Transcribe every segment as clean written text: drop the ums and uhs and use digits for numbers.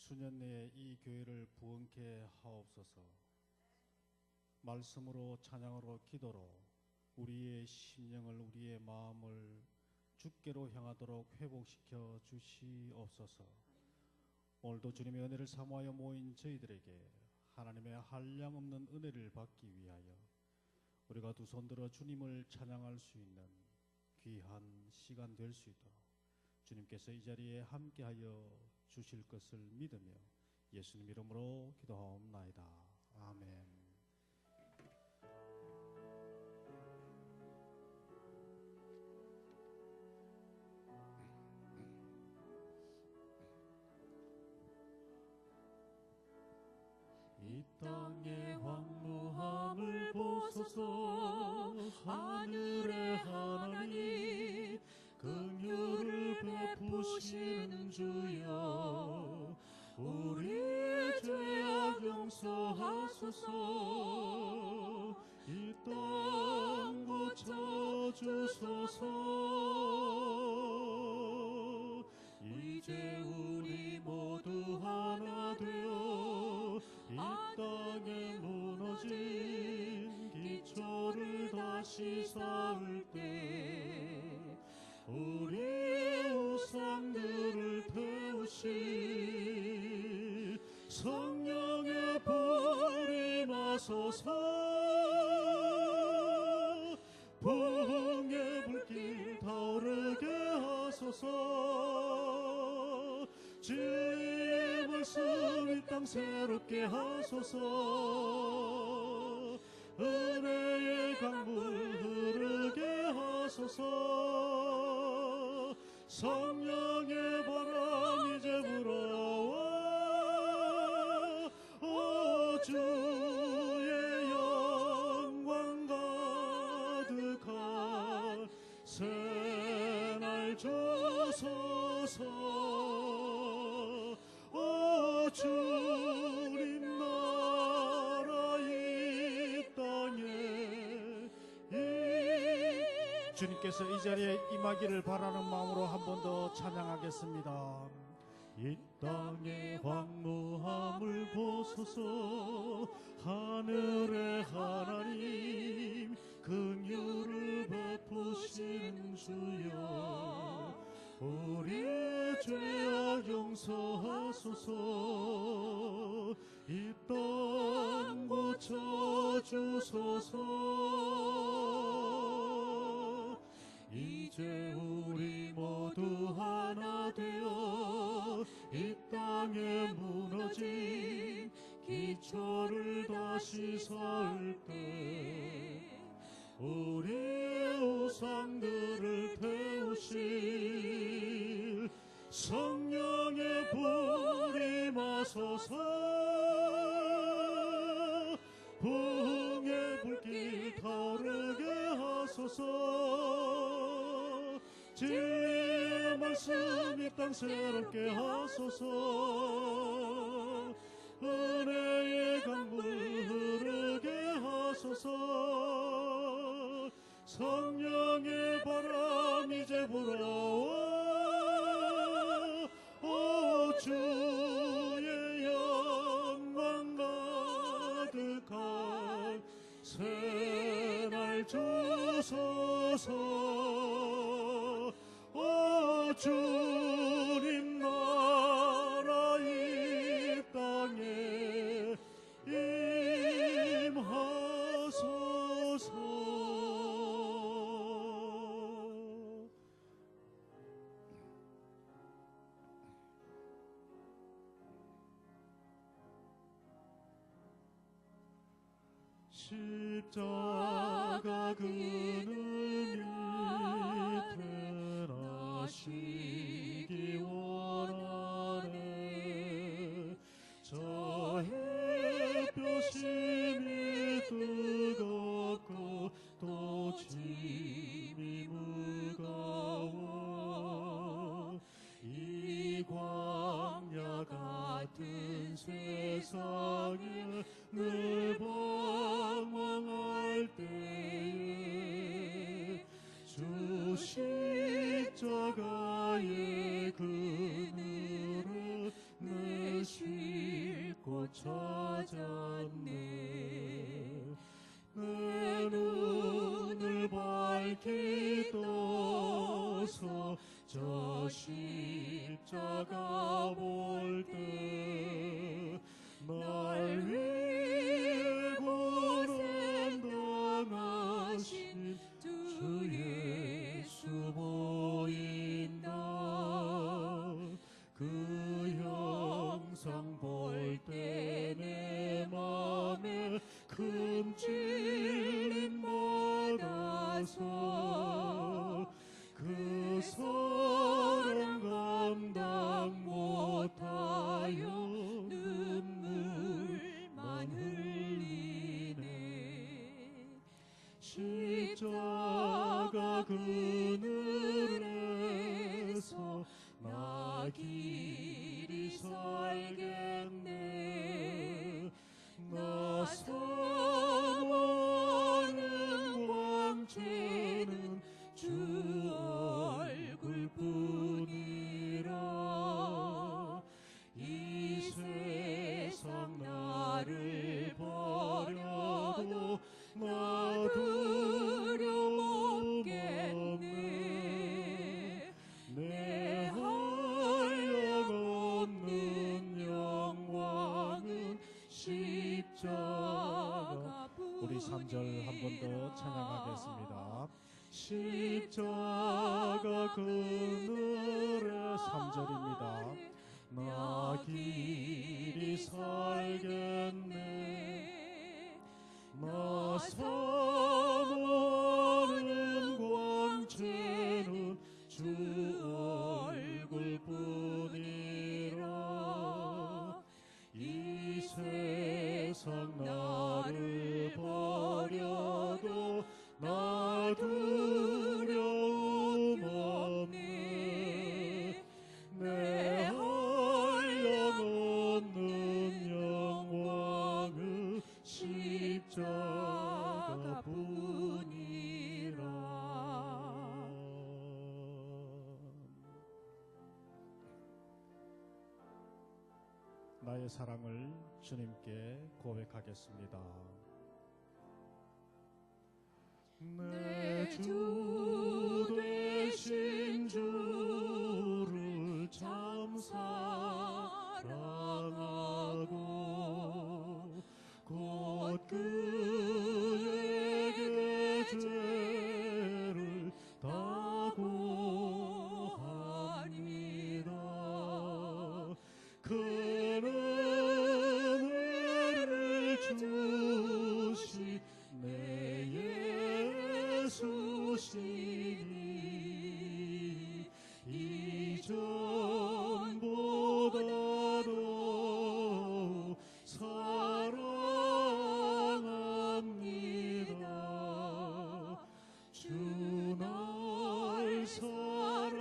수년 내에 이 교회를 부흥케 하옵소서. 말씀으로, 찬양으로, 기도로 우리의 심령을, 우리의 마음을 주께로 향하도록 회복시켜 주시옵소서. 오늘도 주님의 은혜를 사모하여 모인 저희들에게 하나님의 한량없는 은혜를 받기 위하여 우리가 두 손 들어 주님을 찬양할 수 있는 귀한 시간 될 수 있도록 주님께서 이 자리에 함께하여 주실 것을 믿으며 예수님 이름으로 기도하옵나이다. 아멘. 이 땅의 황무함을 보소서. 하늘의 하나님 긍휼을 베푸시는 주여, 우리의 죄악 용서하소서. 이 땅 고쳐주소서. 이제 우리 모두 하나 되어 이 땅에 무너진 기초를 다시 쌓을 때 우리의 우상들을 태우실 성령의 불이 임하소서. 부흥의 불길 타오르게 하소서. 주의 말씀 이 땅 새롭게 하소서. 은혜의 강물 흐르게 하소서. 성령의 바람 이제 불어와 오 주의 영광 가득한 새날 주소서. 오 주님 나라 이 땅에 주님께서 이 자리에 임하기를 바라는 마음으로 한 번 더 찬양하겠습니다. 이 땅의 황무함을 보소서. 하늘의 하나님 긍휼을 베푸시는 주여, 우리의 죄악 용서하소서. 이 땅 고쳐주소서. 이제 우리 모두 하나 되어 이 땅에 무너진 기초를 다시 쌓을 때 우리의 우상들을 태우실 성령의 불이 임하소서. 부흥의 불길 타오르게 하소서. 진리의 말씀 이 땅 새롭게 하소서. 은혜의 강물 흐르게 하소서. 성령의 바람 이제 불어와 오 주의 영광 가득한 새날 주소서. 오 주님 나라 이 땅에 임하소서. 십자가 그늘 밑에 나시기 원하네. 저 햇볕이 뜨겁고 또 짐이 무거워. 이 광야 같은 세상에 늘 방황할 때에 찾았네. 내 눈을 밝히 떠서 저 십자가 볼 때 날 위해 고난당하신 주 예수 보인다. 그 형상 볼 때 내 맘에 큰 찔림 받아서 그 사랑 감당 못하여 눈물만 흘리네. 십자가 그늘에서 나 길이 살겠네. 나 사모하는 광채는 주 얼굴뿐이라. 이 세상 나를 버려도 나 두려움 없겠네. 내 한량없는 영광은 십자가 우리 3절 한 번 더 찬양하겠습니다. 십자가 그늘에 3절입니다. 나 길이 살겠네. 나 사모하는 광채는 주 얼굴뿐이라. 이 세상 나를 버려도 나 두려움 없네. 내 한량없는 영광은 십자가뿐이라. 나의 사랑을 주님께 고백하겠습니다. 내 주 되신 주를 참 사랑하고 곧 그에게 죄를 다 고합니다. 그는 은혜를 주시 내 예수시니 이전보다도 사랑합니다. 주 날 사랑하사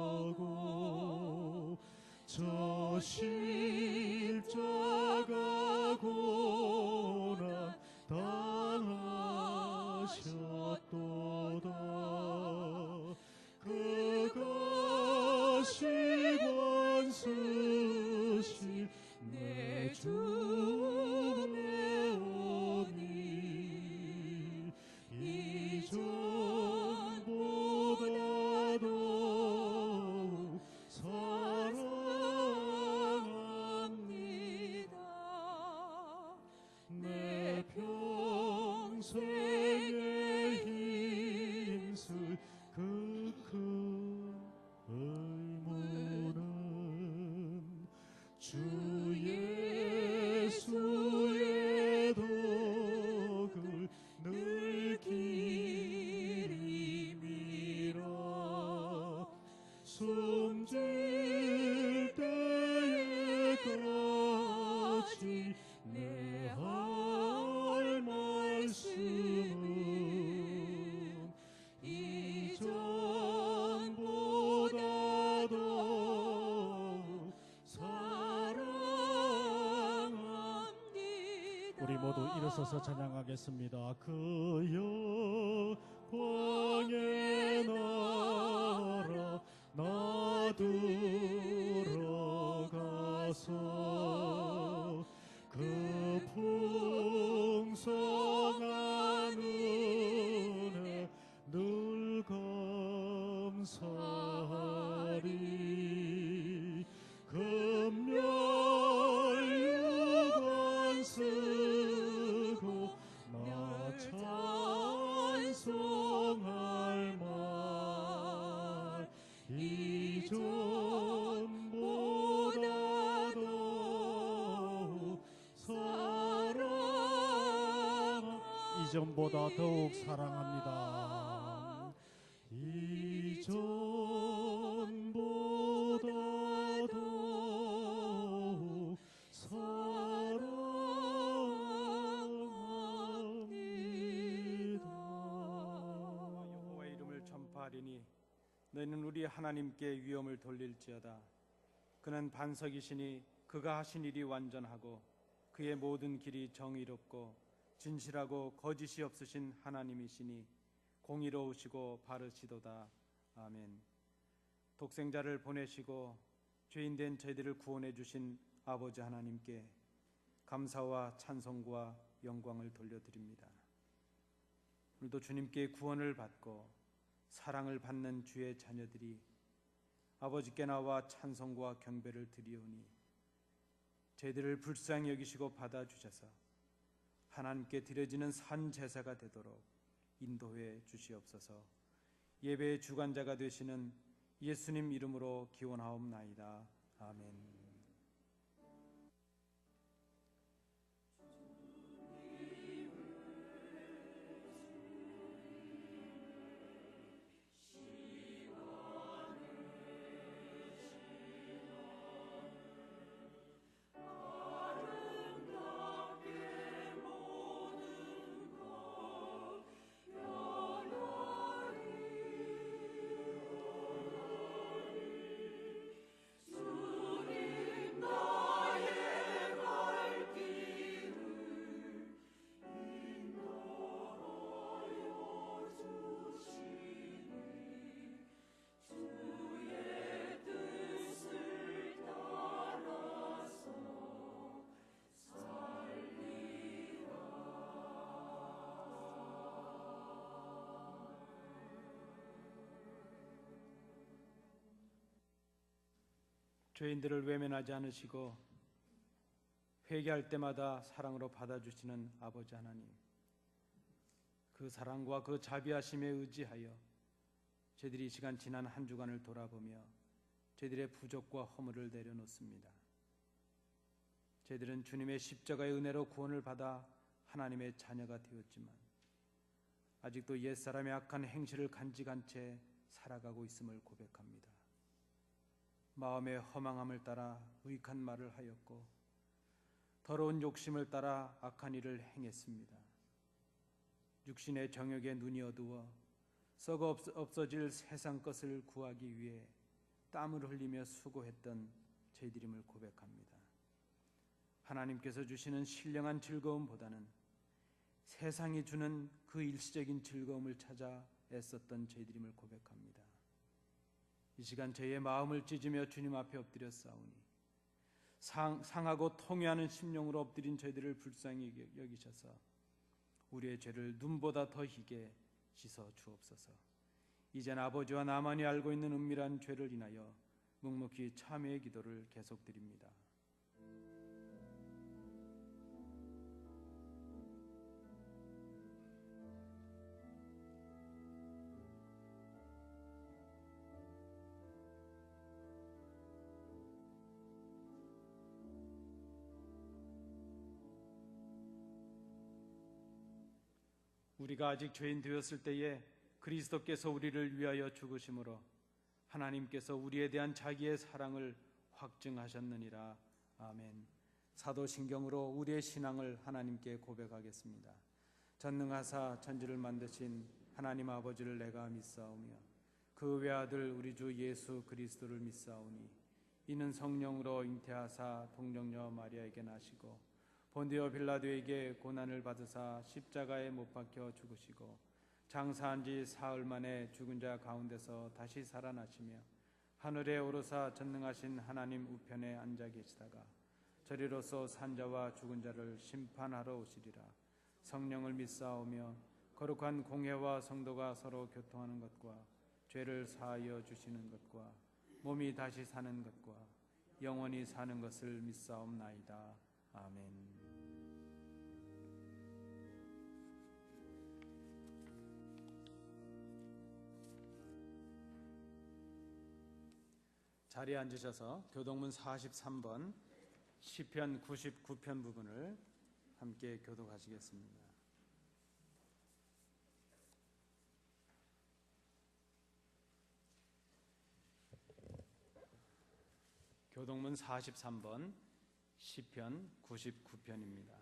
구하시려고 저 십자가 고난 당하셨도다. 그것이 원수신 내 주의 오니 이전보다도 사랑합니다. 내 평생에 힘쓸 그 큰 의무는 주 예수의 덕을 늘 기림이라. 숨질 때에까지 내 할 말씀은 이전보다도 사랑합니다. 우리 모두 일어서서 찬양하겠습니다. 그 영광의 나라 나 들어가서 그 풍성한 은혜 늘 감사하리. 금멸유관 쓰고 나 찬송할 말 이전보다 더욱 사랑합니다. 이전보다 더욱 사랑합니다. 여호와의 이름을 전파하리니 너희는 우리 하나님께 위엄을 돌릴지어다. 그는 반석이시니 그가 하신 일이 완전하고 그의 모든 길이 정의롭고 진실하고 거짓이 없으신 하나님이시니 공의로우시고 바르시도다. 아멘. 독생자를 보내시고 죄인된 저희들을 구원해 주신 아버지 하나님께 감사와 찬송과 영광을 돌려드립니다. 오늘도 주님께 구원을 받고 사랑을 받는 주의 자녀들이 아버지께 나와 찬송과 경배를 드리오니 저희들을 불쌍히 여기시고 받아주셔서 하나님께 드려지는 산 제사가 되도록 인도해 주시옵소서. 예배의 주관자가 되시는 예수님 이름으로 기원하옵나이다. 아멘. 죄인들을 외면하지 않으시고 회개할 때마다 사랑으로 받아주시는 아버지 하나님, 그 사랑과 그 자비하심에 의지하여 저희들이 이 시간 지난 한 주간을 돌아보며 저희들의 부족과 허물을 내려놓습니다. 저희들은 주님의 십자가의 은혜로 구원을 받아 하나님의 자녀가 되었지만 아직도 옛사람의 악한 행실을 간직한 채 살아가고 있음을 고백합니다. 마음의 허망함을 따라 무익한 말을 하였고 더러운 욕심을 따라 악한 일을 행했습니다. 육신의 정욕에 눈이 어두워 썩어 없어질 세상 것을 구하기 위해 땀을 흘리며 수고했던 저희들임을 고백합니다. 하나님께서 주시는 신령한 즐거움보다는 세상이 주는 그 일시적인 즐거움을 찾아 애썼던 저희들임을 고백합니다. 이 시간 저희의 마음을 찢으며 주님 앞에 엎드려 싸우니 상하고 통회하는 심령으로 엎드린 저희들을 불쌍히 여기셔서 우리의 죄를 눈보다 더 희게 씻어 주옵소서. 이젠 아버지와 나만이 알고 있는 은밀한 죄를 인하여 묵묵히 참회의 기도를 계속드립니다. 우리가 아직 죄인 되었을 때에 그리스도께서 우리를 위하여 죽으심으로 하나님께서 우리에 대한 자기의 사랑을 확증하셨느니라. 아멘. 사도신경으로 우리의 신앙을 하나님께 고백하겠습니다. 전능하사 천지를 만드신 하나님 아버지를 내가 믿사오며 그 외아들 우리 주 예수 그리스도를 믿사오니 이는 성령으로 잉태하사 동정녀 마리아에게 나시고 본디오 빌라도에게 고난을 받으사 십자가에 못 박혀 죽으시고 장사한 지 사흘 만에 죽은 자 가운데서 다시 살아나시며 하늘에 오르사 전능하신 하나님 우편에 앉아 계시다가 저리로서 산자와 죽은 자를 심판하러 오시리라. 성령을 믿사오며 거룩한 공회와 성도가 서로 교통하는 것과 죄를 사하여 주시는 것과 몸이 다시 사는 것과 영원히 사는 것을 믿사옵나이다. 아멘. 자리에 앉으셔서 교독문 43번 시편 99편 부분을 함께 교독하시겠습니다. 교독문 43번 시편 99편입니다.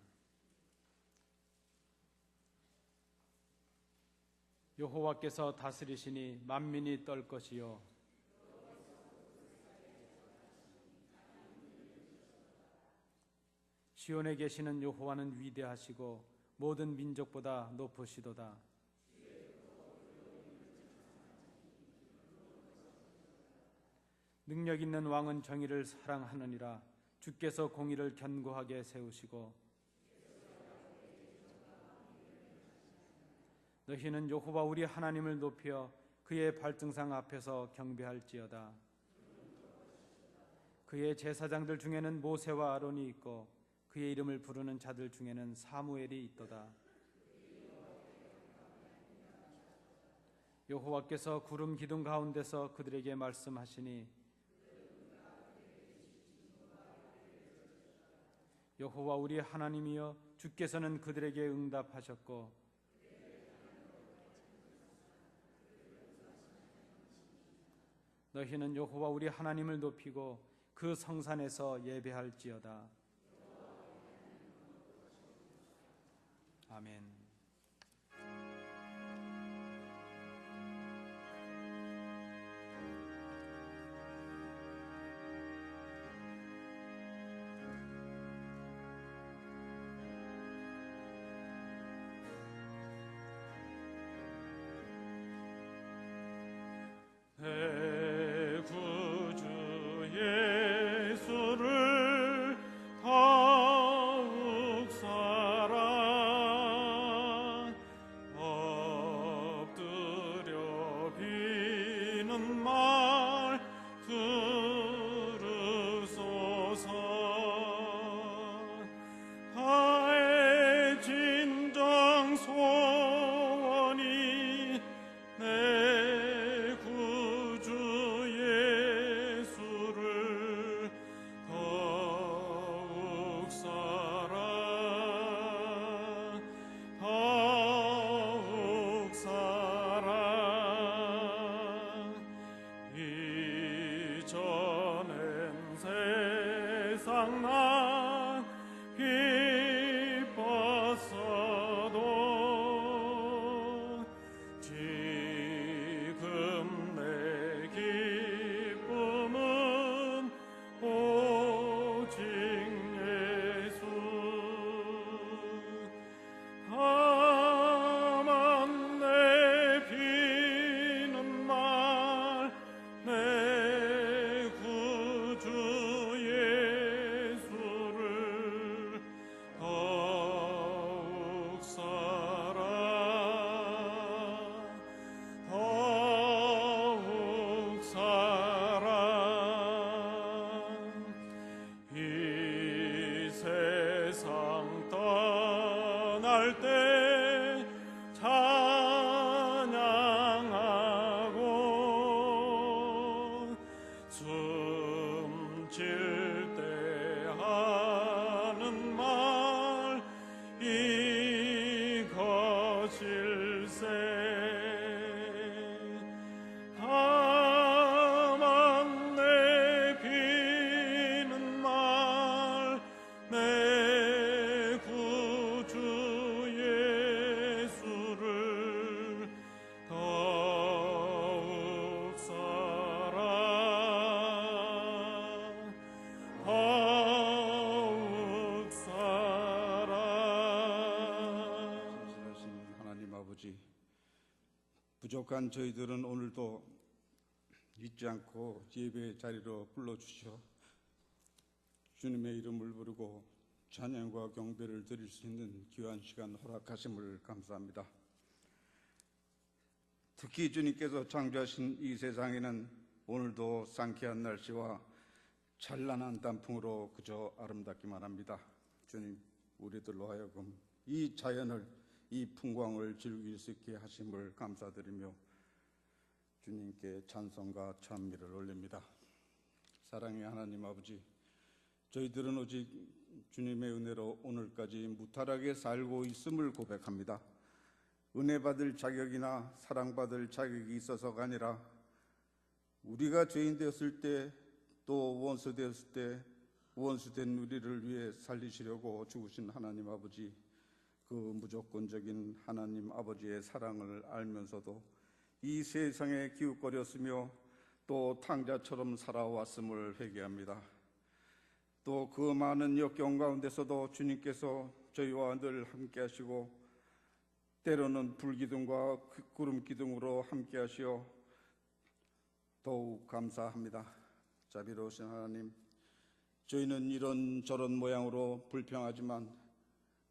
여호와께서 다스리시니 만민이 떨 것이요 시온에 계시는 여호와는 위대하시고 모든 민족보다 높으시도다. 능력 있는 왕은 정의를 사랑하느니라. 주께서 공의를 견고하게 세우시고 너희는 여호와 우리 하나님을 높여 그의 발등상 앞에서 경배할지어다. 그의 제사장들 중에는 모세와 아론이 있고 그의 이름을 부르는 자들 중에는 사무엘이 있도다. 여호와께서 구름 기둥 가운데서 그들에게 말씀하시니 여호와 우리 하나님이여 주께서는 그들에게 응답하셨고 너희는 여호와 우리 하나님을 높이고 그 성산에서 예배할지어다. 아멘. 내 구주 예수를 더욱 사랑 엎드려 비는 말 들으소서. 나의 진정 소원이 내 구주 예수를 더욱 사랑 더욱 사랑. 이전엔 세상 난 기뻤어도 지금 내 기쁨은 오직 예수. 다만 내 비는 말 내 구주 예수를 더욱 사랑 더욱 사랑. 이 세상 떠날 때 찬양하고 숨질 때 하는 말 이것일세. 다만 내 비는 말 내 구주 예수를 더욱 사랑 더욱 사랑. 전능하신 하나님 아버지, 부족한 저희들은 오늘도 잊지 않고 예배 자리로 불러주시어 주님의 이름을 부르고 찬양과 경배를 드릴 수 있는 귀한 시간 허락하심을 감사합니다. 특히 주님께서 창조하신 이 세상에는 오늘도 상쾌한 날씨와 찬란한 단풍으로 그저 아름답기만 합니다. 주님, 우리들로 하여금 이 자연을, 이 풍광을 즐길 수 있게 하심을 감사드리며 주님께 찬송과 찬미를 올립니다. 사랑의 하나님 아버지, 저희들은 오직 주님의 은혜로 오늘까지 무탈하게 살고 있음을 고백합니다. 은혜 받을 자격이나 사랑받을 자격이 있어서가 아니라 우리가 죄인 되었을 때, 또 원수 되었을 때 원수된 우리를 위해 살리시려고 죽으신 하나님 아버지, 그 무조건적인 하나님 아버지의 사랑을 알면서도 이 세상에 기웃거렸으며 또 탕자처럼 살아왔음을 회개합니다. 또 그 많은 역경 가운데서도 주님께서 저희와 늘 함께 하시고 때로는 불기둥과 구름기둥으로 함께 하시어 더욱 감사합니다. 자비로우신 하나님, 저희는 이런저런 모양으로 불평하지만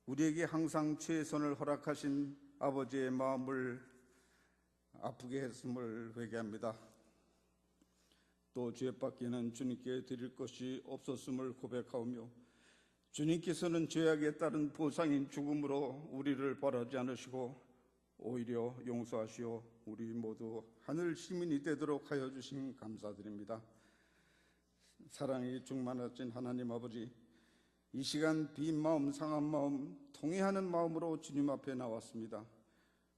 우리에게 항상 최선을 허락하신 아버지의 마음을 아프게 했음을 회개합니다. 또 죄밖에는 주님께 드릴 것이 없었음을 고백하오며 주님께서는 죄악에 따른 보상인 죽음으로 우리를 벌하지 않으시고 오히려 용서하시어 우리 모두 하늘 시민이 되도록 하여 주신 감사드립니다. 사랑이 충만하신 하나님 아버지, 이 시간 빈 마음, 상한 마음, 통회하는 마음으로 주님 앞에 나왔습니다.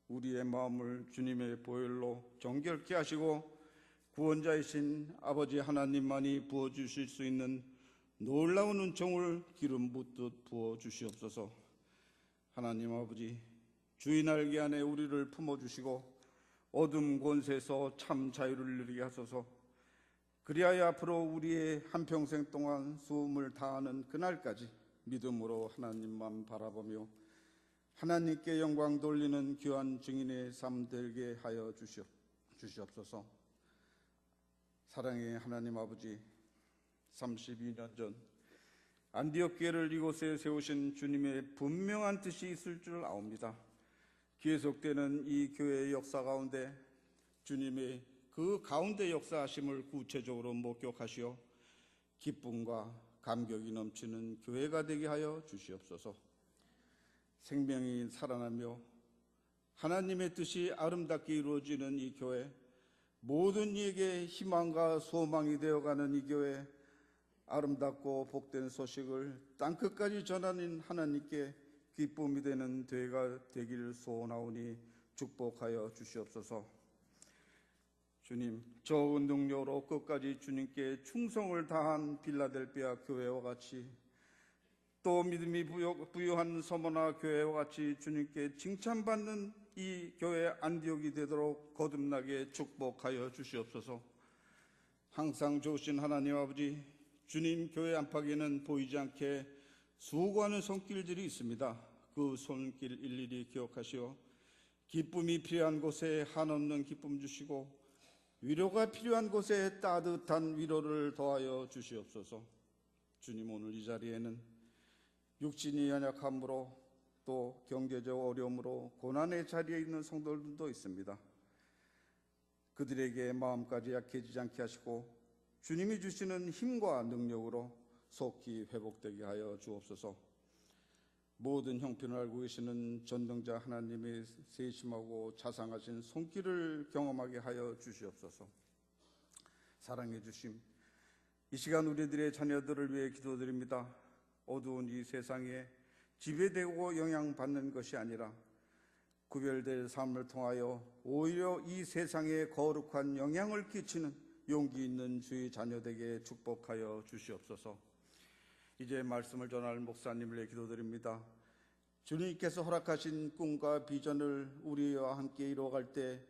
우리의 마음을 주님의 보혈로 정결케 하시고 구원자이신 아버지 하나님만이 부어주실 수 있는 놀라운 은총을 기름 붓듯 부어주시옵소서. 하나님 아버지, 주의 날개 안에 우리를 품어주시고 어둠 권세에서 참 자유를 누리게 하소서. 그리하여 앞으로 우리의 한평생 동안 수음을 다하는 그날까지 믿음으로 하나님만 바라보며 하나님께 영광 돌리는 귀한 증인의 삶 되게 하여 주시옵소서. 사랑의 하나님 아버지, 32년 전 안디옥 교회를 이곳에 세우신 주님의 분명한 뜻이 있을 줄 아옵니다. 계속되는 이 교회의 역사 가운데 주님의 그 가운데 역사하심을 구체적으로 목격하시어 기쁨과 감격이 넘치는 교회가 되게 하여 주시옵소서. 생명이 살아나며 하나님의 뜻이 아름답게 이루어지는 이 교회, 모든 이에게 희망과 소망이 되어가는 이 교회, 아름답고 복된 소식을 땅끝까지 전하는 하나님께 기쁨이 되는 교회가 되기를 소원하오니 축복하여 주시옵소서. 주님, 적은 능력으로 끝까지 주님께 충성을 다한 빌라델비아 교회와 같이, 또 믿음이 부유한 서머나 교회와 같이 주님께 칭찬받는 이 교회 안디옥이 되도록 거듭나게 축복하여 주시옵소서. 항상 좋으신 하나님 아버지, 주님 교회 안팎에는 보이지 않게 수고하는 손길들이 있습니다. 그 손길 일일이 기억하시어 기쁨이 필요한 곳에 한없는 기쁨 주시고 위로가 필요한 곳에 따뜻한 위로를 더하여 주시옵소서. 주님, 오늘 이 자리에는 육신이 연약함으로 또 경제적 어려움으로 고난의 자리에 있는 성도들도 있습니다. 그들에게 마음까지 약해지지 않게 하시고 주님이 주시는 힘과 능력으로 속히 회복되게 하여 주옵소서. 모든 형편을 알고 계시는 전능자 하나님의 세심하고 자상하신 손길을 경험하게 하여 주시옵소서. 사랑해 주심, 이 시간 우리들의 자녀들을 위해 기도드립니다. 어두운 이 세상에 지배되고 영향받는 것이 아니라 구별될 삶을 통하여 오히려 이 세상에 거룩한 영향을 끼치는 용기 있는 주의 자녀되게 축복하여 주시옵소서. 이제 말씀을 전할 목사님을 위해 기도드립니다. 주님께서 허락하신 꿈과 비전을 우리와 함께 이루어갈 때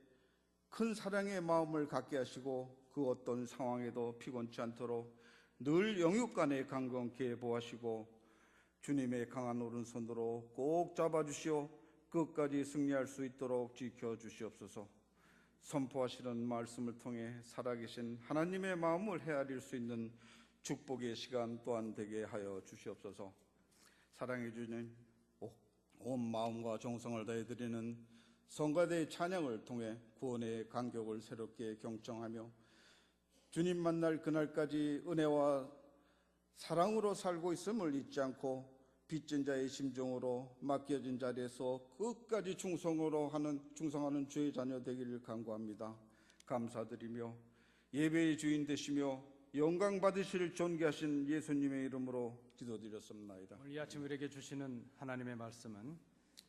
큰 사랑의 마음을 갖게 하시고 그 어떤 상황에도 피곤치 않도록 늘 영육간에 강건케 보하시고 주님의 강한 오른손으로 꼭 잡아주시어 끝까지 승리할 수 있도록 지켜주시옵소서. 선포하시는 말씀을 통해 살아계신 하나님의 마음을 헤아릴 수 있는 축복의 시간 또한 되게 하여 주시옵소서. 사랑해 주는 온 마음과 정성을 다해 드리는 성가대의 찬양을 통해 구원의 간격을 새롭게 경청하며 주님 만날 그날까지 은혜와 사랑으로 살고 있음을 잊지 않고 빚진 자의 심정으로 맡겨진 자리에서 끝까지 충성하는 주의 자녀 되기를 간구합니다. 감사드리며 예배의 주인 되시며 영광 받으실 존귀하신 예수님의 이름으로 기도드렸습니다. 오늘 이 아침 우리에게 주시는 하나님의 말씀은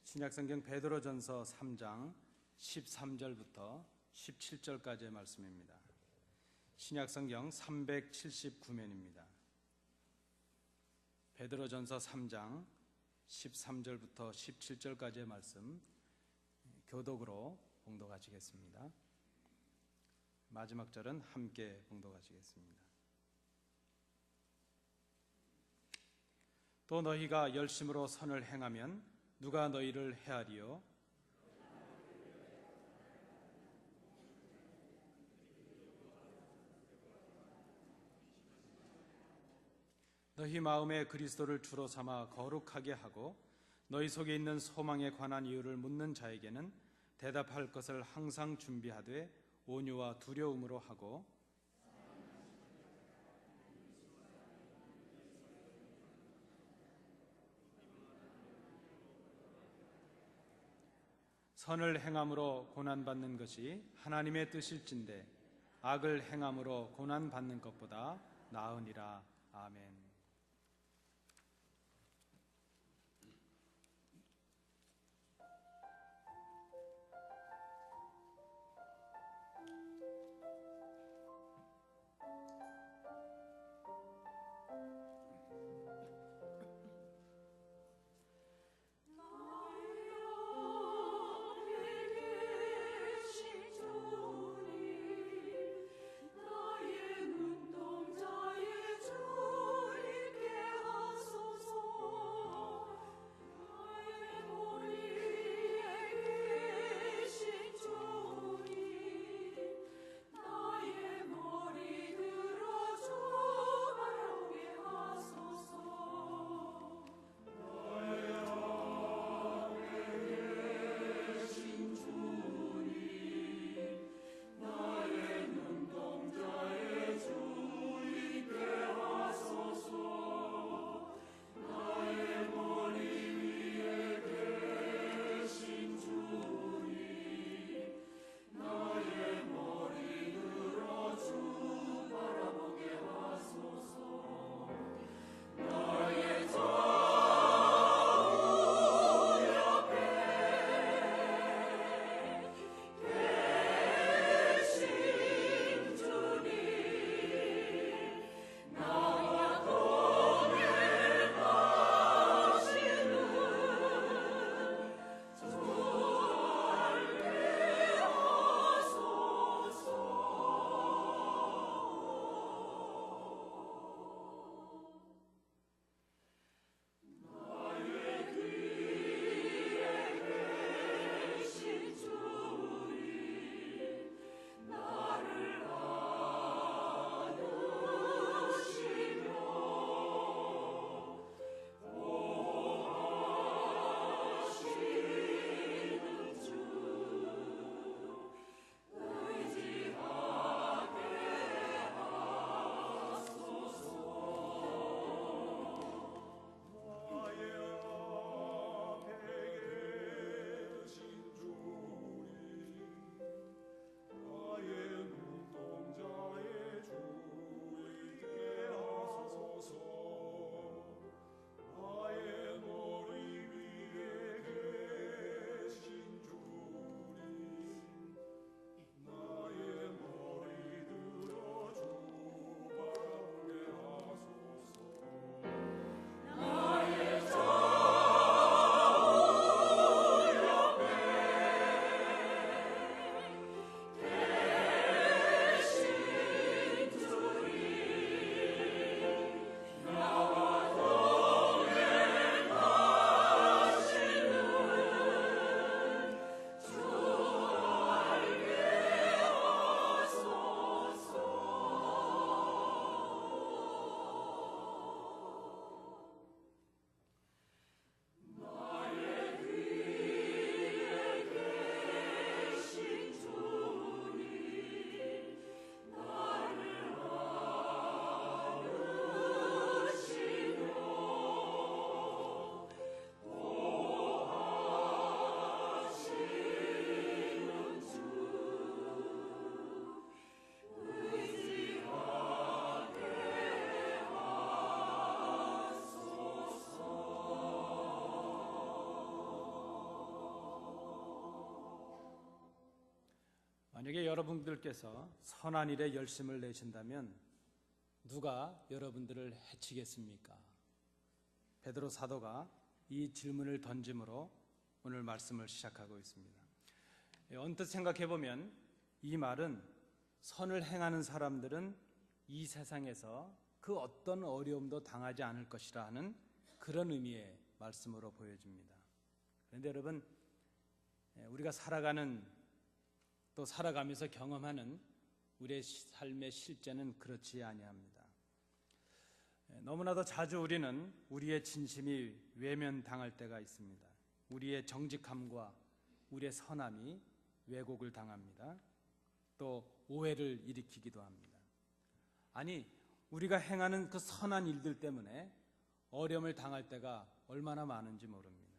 신약성경 베드로전서 3장 13절부터 17절까지의 말씀입니다. 신약성경 379면입니다. 베드로전서 3장 13절부터 17절까지의 말씀 교독으로 봉독하시겠습니다. 마지막 절은 함께 봉독하시겠습니다. 또 너희가 열심으로 선을 행하면 누가 너희를 헤아리요? 너희 마음에 그리스도를 주로 삼아 거룩하게 하고 너희 속에 있는 소망에 관한 이유를 묻는 자에게는 대답할 것을 항상 준비하되 온유와 두려움으로 하고 선을 행함으로 고난받는 것이 하나님의 뜻일진데 악을 행함으로 고난받는 것보다 나으니라. 아멘. 나의 눈동자의 주 만약에 여러분들께서 선한 일에 열심을 내신다면 누가 여러분들을 해치겠습니까? 베드로 사도가 이 질문을 던짐으로 오늘 말씀을 시작하고 있습니다. 언뜻 생각해 보면 이 말은 선을 행하는 사람들은 이 세상에서 그 어떤 어려움도 당하지 않을 것이라 하는 그런 의미의 말씀으로 보여집니다. 그런데 여러분, 우리가 살아가면서 경험하는 우리의 삶의 실제는 그렇지 아니합니다. 너무나도 자주 우리는 우리의 진심이 외면당할 때가 있습니다. 우리의 정직함과 우리의 선함이 왜곡을 당합니다. 또 오해를 일으키기도 합니다. 아니, 우리가 행하는 그 선한 일들 때문에 어려움을 당할 때가 얼마나 많은지 모릅니다.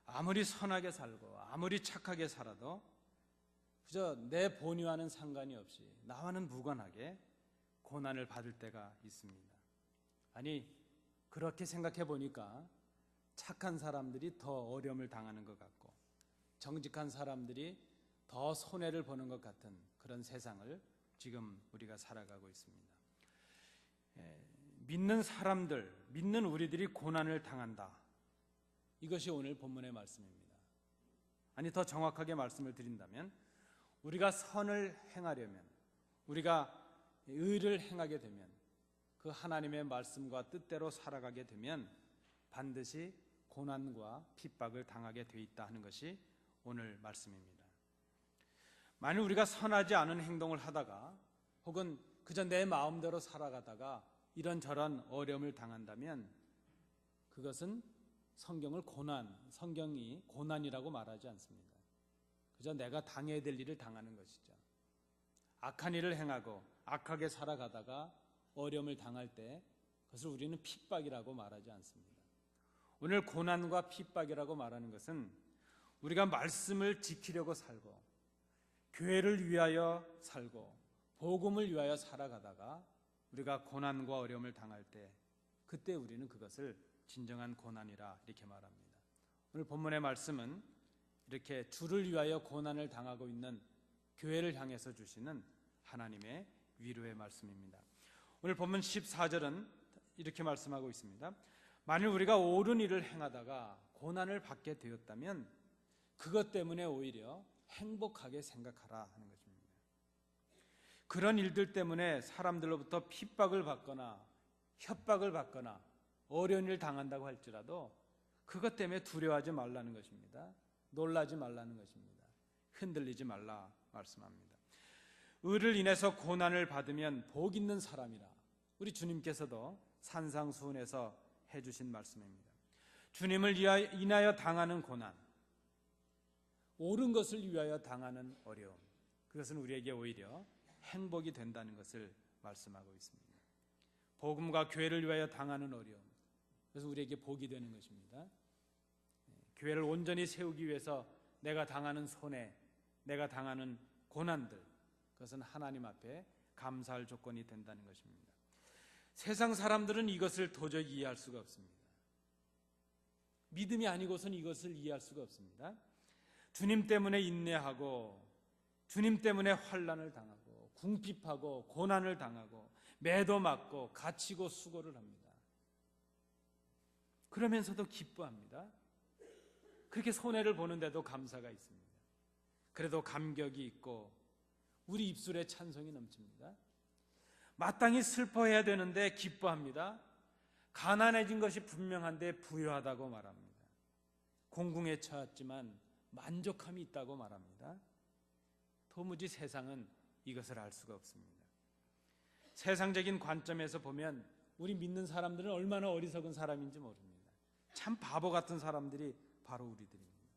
아무리 선하게 살고 아무리 착하게 살아도 그저 내 본의와는 상관이 없이 나와는 무관하게 고난을 받을 때가 있습니다. 아니, 그렇게 생각해 보니까 착한 사람들이 더 어려움을 당하는 것 같고 정직한 사람들이 더 손해를 보는 것 같은 그런 세상을 지금 우리가 살아가고 있습니다. 믿는 사람들, 믿는 우리들이 고난을 당한다. 이것이 오늘 본문의 말씀입니다. 아니, 더 정확하게 말씀을 드린다면 우리가 선을 행하려면, 우리가 의를 행하게 되면, 그 하나님의 말씀과 뜻대로 살아가게 되면 반드시 고난과 핍박을 당하게 돼 있다 하는 것이 오늘 말씀입니다. 만일 우리가 선하지 않은 행동을 하다가 혹은 그저 내 마음대로 살아가다가 이런저런 어려움을 당한다면 그것은 성경이 고난이라고 말하지 않습니다. 그저 내가 당해야 될 일을 당하는 것이죠. 악한 일을 행하고 악하게 살아가다가 어려움을 당할 때 그것을 우리는 핍박이라고 말하지 않습니다. 오늘 고난과 핍박이라고 말하는 것은 우리가 말씀을 지키려고 살고 교회를 위하여 살고 복음을 위하여 살아가다가 우리가 고난과 어려움을 당할 때 그때 우리는 그것을 진정한 고난이라 이렇게 말합니다. 오늘 본문의 말씀은 이렇게 주를 위하여 고난을 당하고 있는 교회를 향해서 주시는 하나님의 위로의 말씀입니다. 오늘 본문 14절은 이렇게 말씀하고 있습니다. 만일 우리가 옳은 일을 행하다가 고난을 받게 되었다면 그것 때문에 오히려 행복하게 생각하라 하는 것입니다. 그런 일들 때문에 사람들로부터 핍박을 받거나 협박을 받거나 어려운 일을 당한다고 할지라도 그것 때문에 두려워하지 말라는 것입니다. 놀라지 말라는 것입니다. 흔들리지 말라 말씀합니다. 의를 인해서 고난을 받으면 복 있는 사람이라. 우리 주님께서도 산상수훈에서 해주신 말씀입니다. 주님을 인하여 당하는 고난, 옳은 것을 위하여 당하는 어려움, 그것은 우리에게 오히려 행복이 된다는 것을 말씀하고 있습니다. 복음과 교회를 위하여 당하는 어려움, 그래서 우리에게 복이 되는 것입니다. 교회를 온전히 세우기 위해서 내가 당하는 손해, 내가 당하는 고난들, 그것은 하나님 앞에 감사할 조건이 된다는 것입니다. 세상 사람들은 이것을 도저히 이해할 수가 없습니다. 믿음이 아니고선 이것을 이해할 수가 없습니다. 주님 때문에 인내하고 주님 때문에 환난을 당하고 궁핍하고 고난을 당하고 매도 맞고 갇히고 수고를 합니다. 그러면서도 기뻐합니다. 그렇게 손해를 보는데도 감사가 있습니다. 그래도 감격이 있고 우리 입술에 찬송이 넘칩니다. 마땅히 슬퍼해야 되는데 기뻐합니다. 가난해진 것이 분명한데 부유하다고 말합니다. 공궁에 처했지만 만족함이 있다고 말합니다. 도무지 세상은 이것을 알 수가 없습니다. 세상적인 관점에서 보면 우리 믿는 사람들은 얼마나 어리석은 사람인지 모릅니다. 참 바보 같은 사람들이 바로 우리들입니다.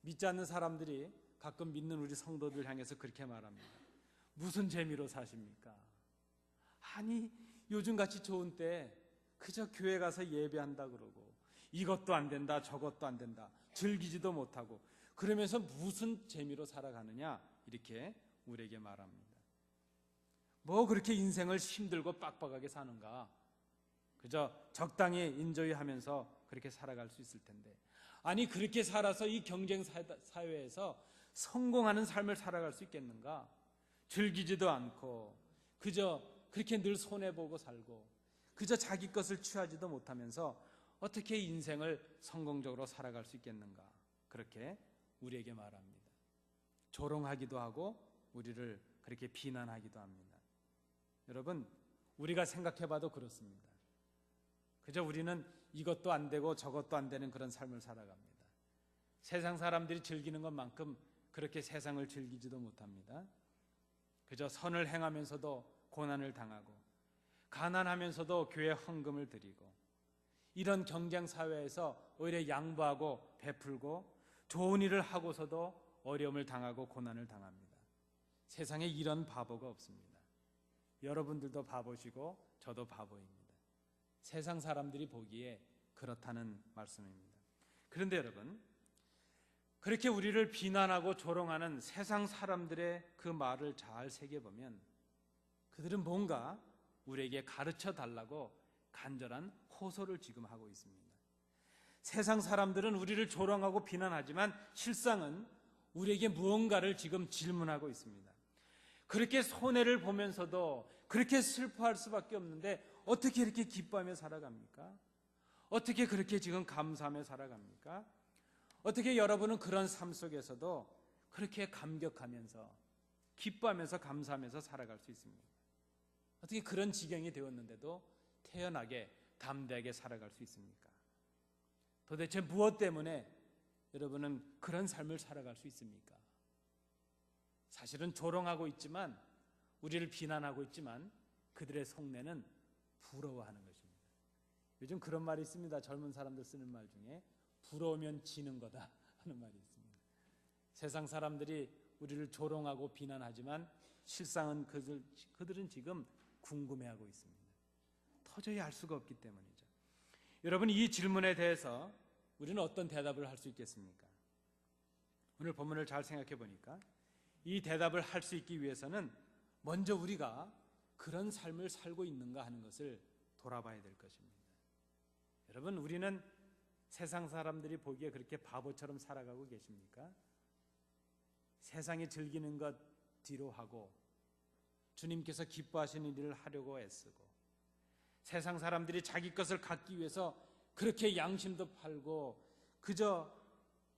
믿지 않는 사람들이 가끔 믿는 우리 성도들 향해서 그렇게 말합니다. 무슨 재미로 사십니까? 아니, 요즘같이 좋은 때 그저 교회 가서 예배한다 그러고 이것도 안 된다 저것도 안 된다 즐기지도 못하고 그러면서 무슨 재미로 살아가느냐 이렇게 우리에게 말합니다. 뭐 그렇게 인생을 힘들고 빡빡하게 사는가? 그저 적당히 인조이하면서 그렇게 살아갈 수 있을 텐데 아니 그렇게 살아서 이 경쟁 사회에서 성공하는 삶을 살아갈 수 있겠는가? 즐기지도 않고 그저 그렇게 늘 손해보고 살고 그저 자기 것을 취하지도 못하면서 어떻게 인생을 성공적으로 살아갈 수 있겠는가? 그렇게 우리에게 말합니다. 조롱하기도 하고 우리를 그렇게 비난하기도 합니다. 여러분, 우리가 생각해봐도 그렇습니다. 그저 우리는 이것도 안 되고 저것도 안 되는 그런 삶을 살아갑니다. 세상 사람들이 즐기는 것만큼 그렇게 세상을 즐기지도 못합니다. 그저 선을 행하면서도 고난을 당하고 가난하면서도 교회 헌금을 드리고 이런 경쟁 사회에서 오히려 양보하고 베풀고 좋은 일을 하고서도 어려움을 당하고 고난을 당합니다. 세상에 이런 바보가 없습니다. 여러분들도 바보시고 저도 바보입니다. 세상 사람들이 보기에 그렇다는 말씀입니다. 그런데 여러분, 그렇게 우리를 비난하고 조롱하는 세상 사람들의 그 말을 잘 새겨보면 그들은 뭔가 우리에게 가르쳐 달라고 간절한 호소를 지금 하고 있습니다. 세상 사람들은 우리를 조롱하고 비난하지만 실상은 우리에게 무언가를 지금 질문하고 있습니다. 그렇게 손해를 보면서도 그렇게 슬퍼할 수밖에 없는데 어떻게 이렇게 기뻐하며 살아갑니까? 어떻게 그렇게 지금 감사하며 살아갑니까? 어떻게 여러분은 그런 삶 속에서도 그렇게 감격하면서 기뻐하면서 감사하면서 살아갈 수 있습니까? 어떻게 그런 지경이 되었는데도 태연하게 담대하게 살아갈 수 있습니까? 도대체 무엇 때문에 여러분은 그런 삶을 살아갈 수 있습니까? 사실은 조롱하고 있지만 우리를 비난하고 있지만 그들의 속내는 부러워하는 것입니다. 요즘 그런 말이 있습니다. 젊은 사람들 쓰는 말 중에 부러우면 지는 거다 하는 말이 있습니다. 세상 사람들이 우리를 조롱하고 비난하지만 실상은 그들은 지금 궁금해하고 있습니다. 도저히 알 수가 없기 때문이죠. 여러분, 이 질문에 대해서 우리는 어떤 대답을 할 수 있겠습니까? 오늘 본문을 잘 생각해 보니까 이 대답을 할 수 있기 위해서는 먼저 우리가 그런 삶을 살고 있는가 하는 것을 돌아봐야 될 것입니다. 여러분, 우리는 세상 사람들이 보기에 그렇게 바보처럼 살아가고 계십니까? 세상에 즐기는 것 뒤로 하고 주님께서 기뻐하시는 일을 하려고 애쓰고 세상 사람들이 자기 것을 갖기 위해서 그렇게 양심도 팔고 그저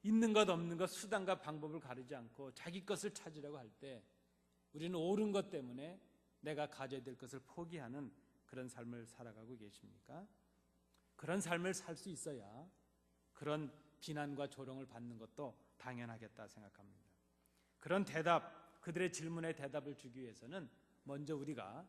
있는 것 없는 것 수단과 방법을 가리지 않고 자기 것을 찾으려고 할 때 우리는 옳은 것 때문에 내가 가져야 될 것을 포기하는 그런 삶을 살아가고 계십니까? 그런 삶을 살 수 있어야 그런 비난과 조롱을 받는 것도 당연하겠다 생각합니다. 그런 대답, 그들의 질문에 대답을 주기 위해서는 먼저 우리가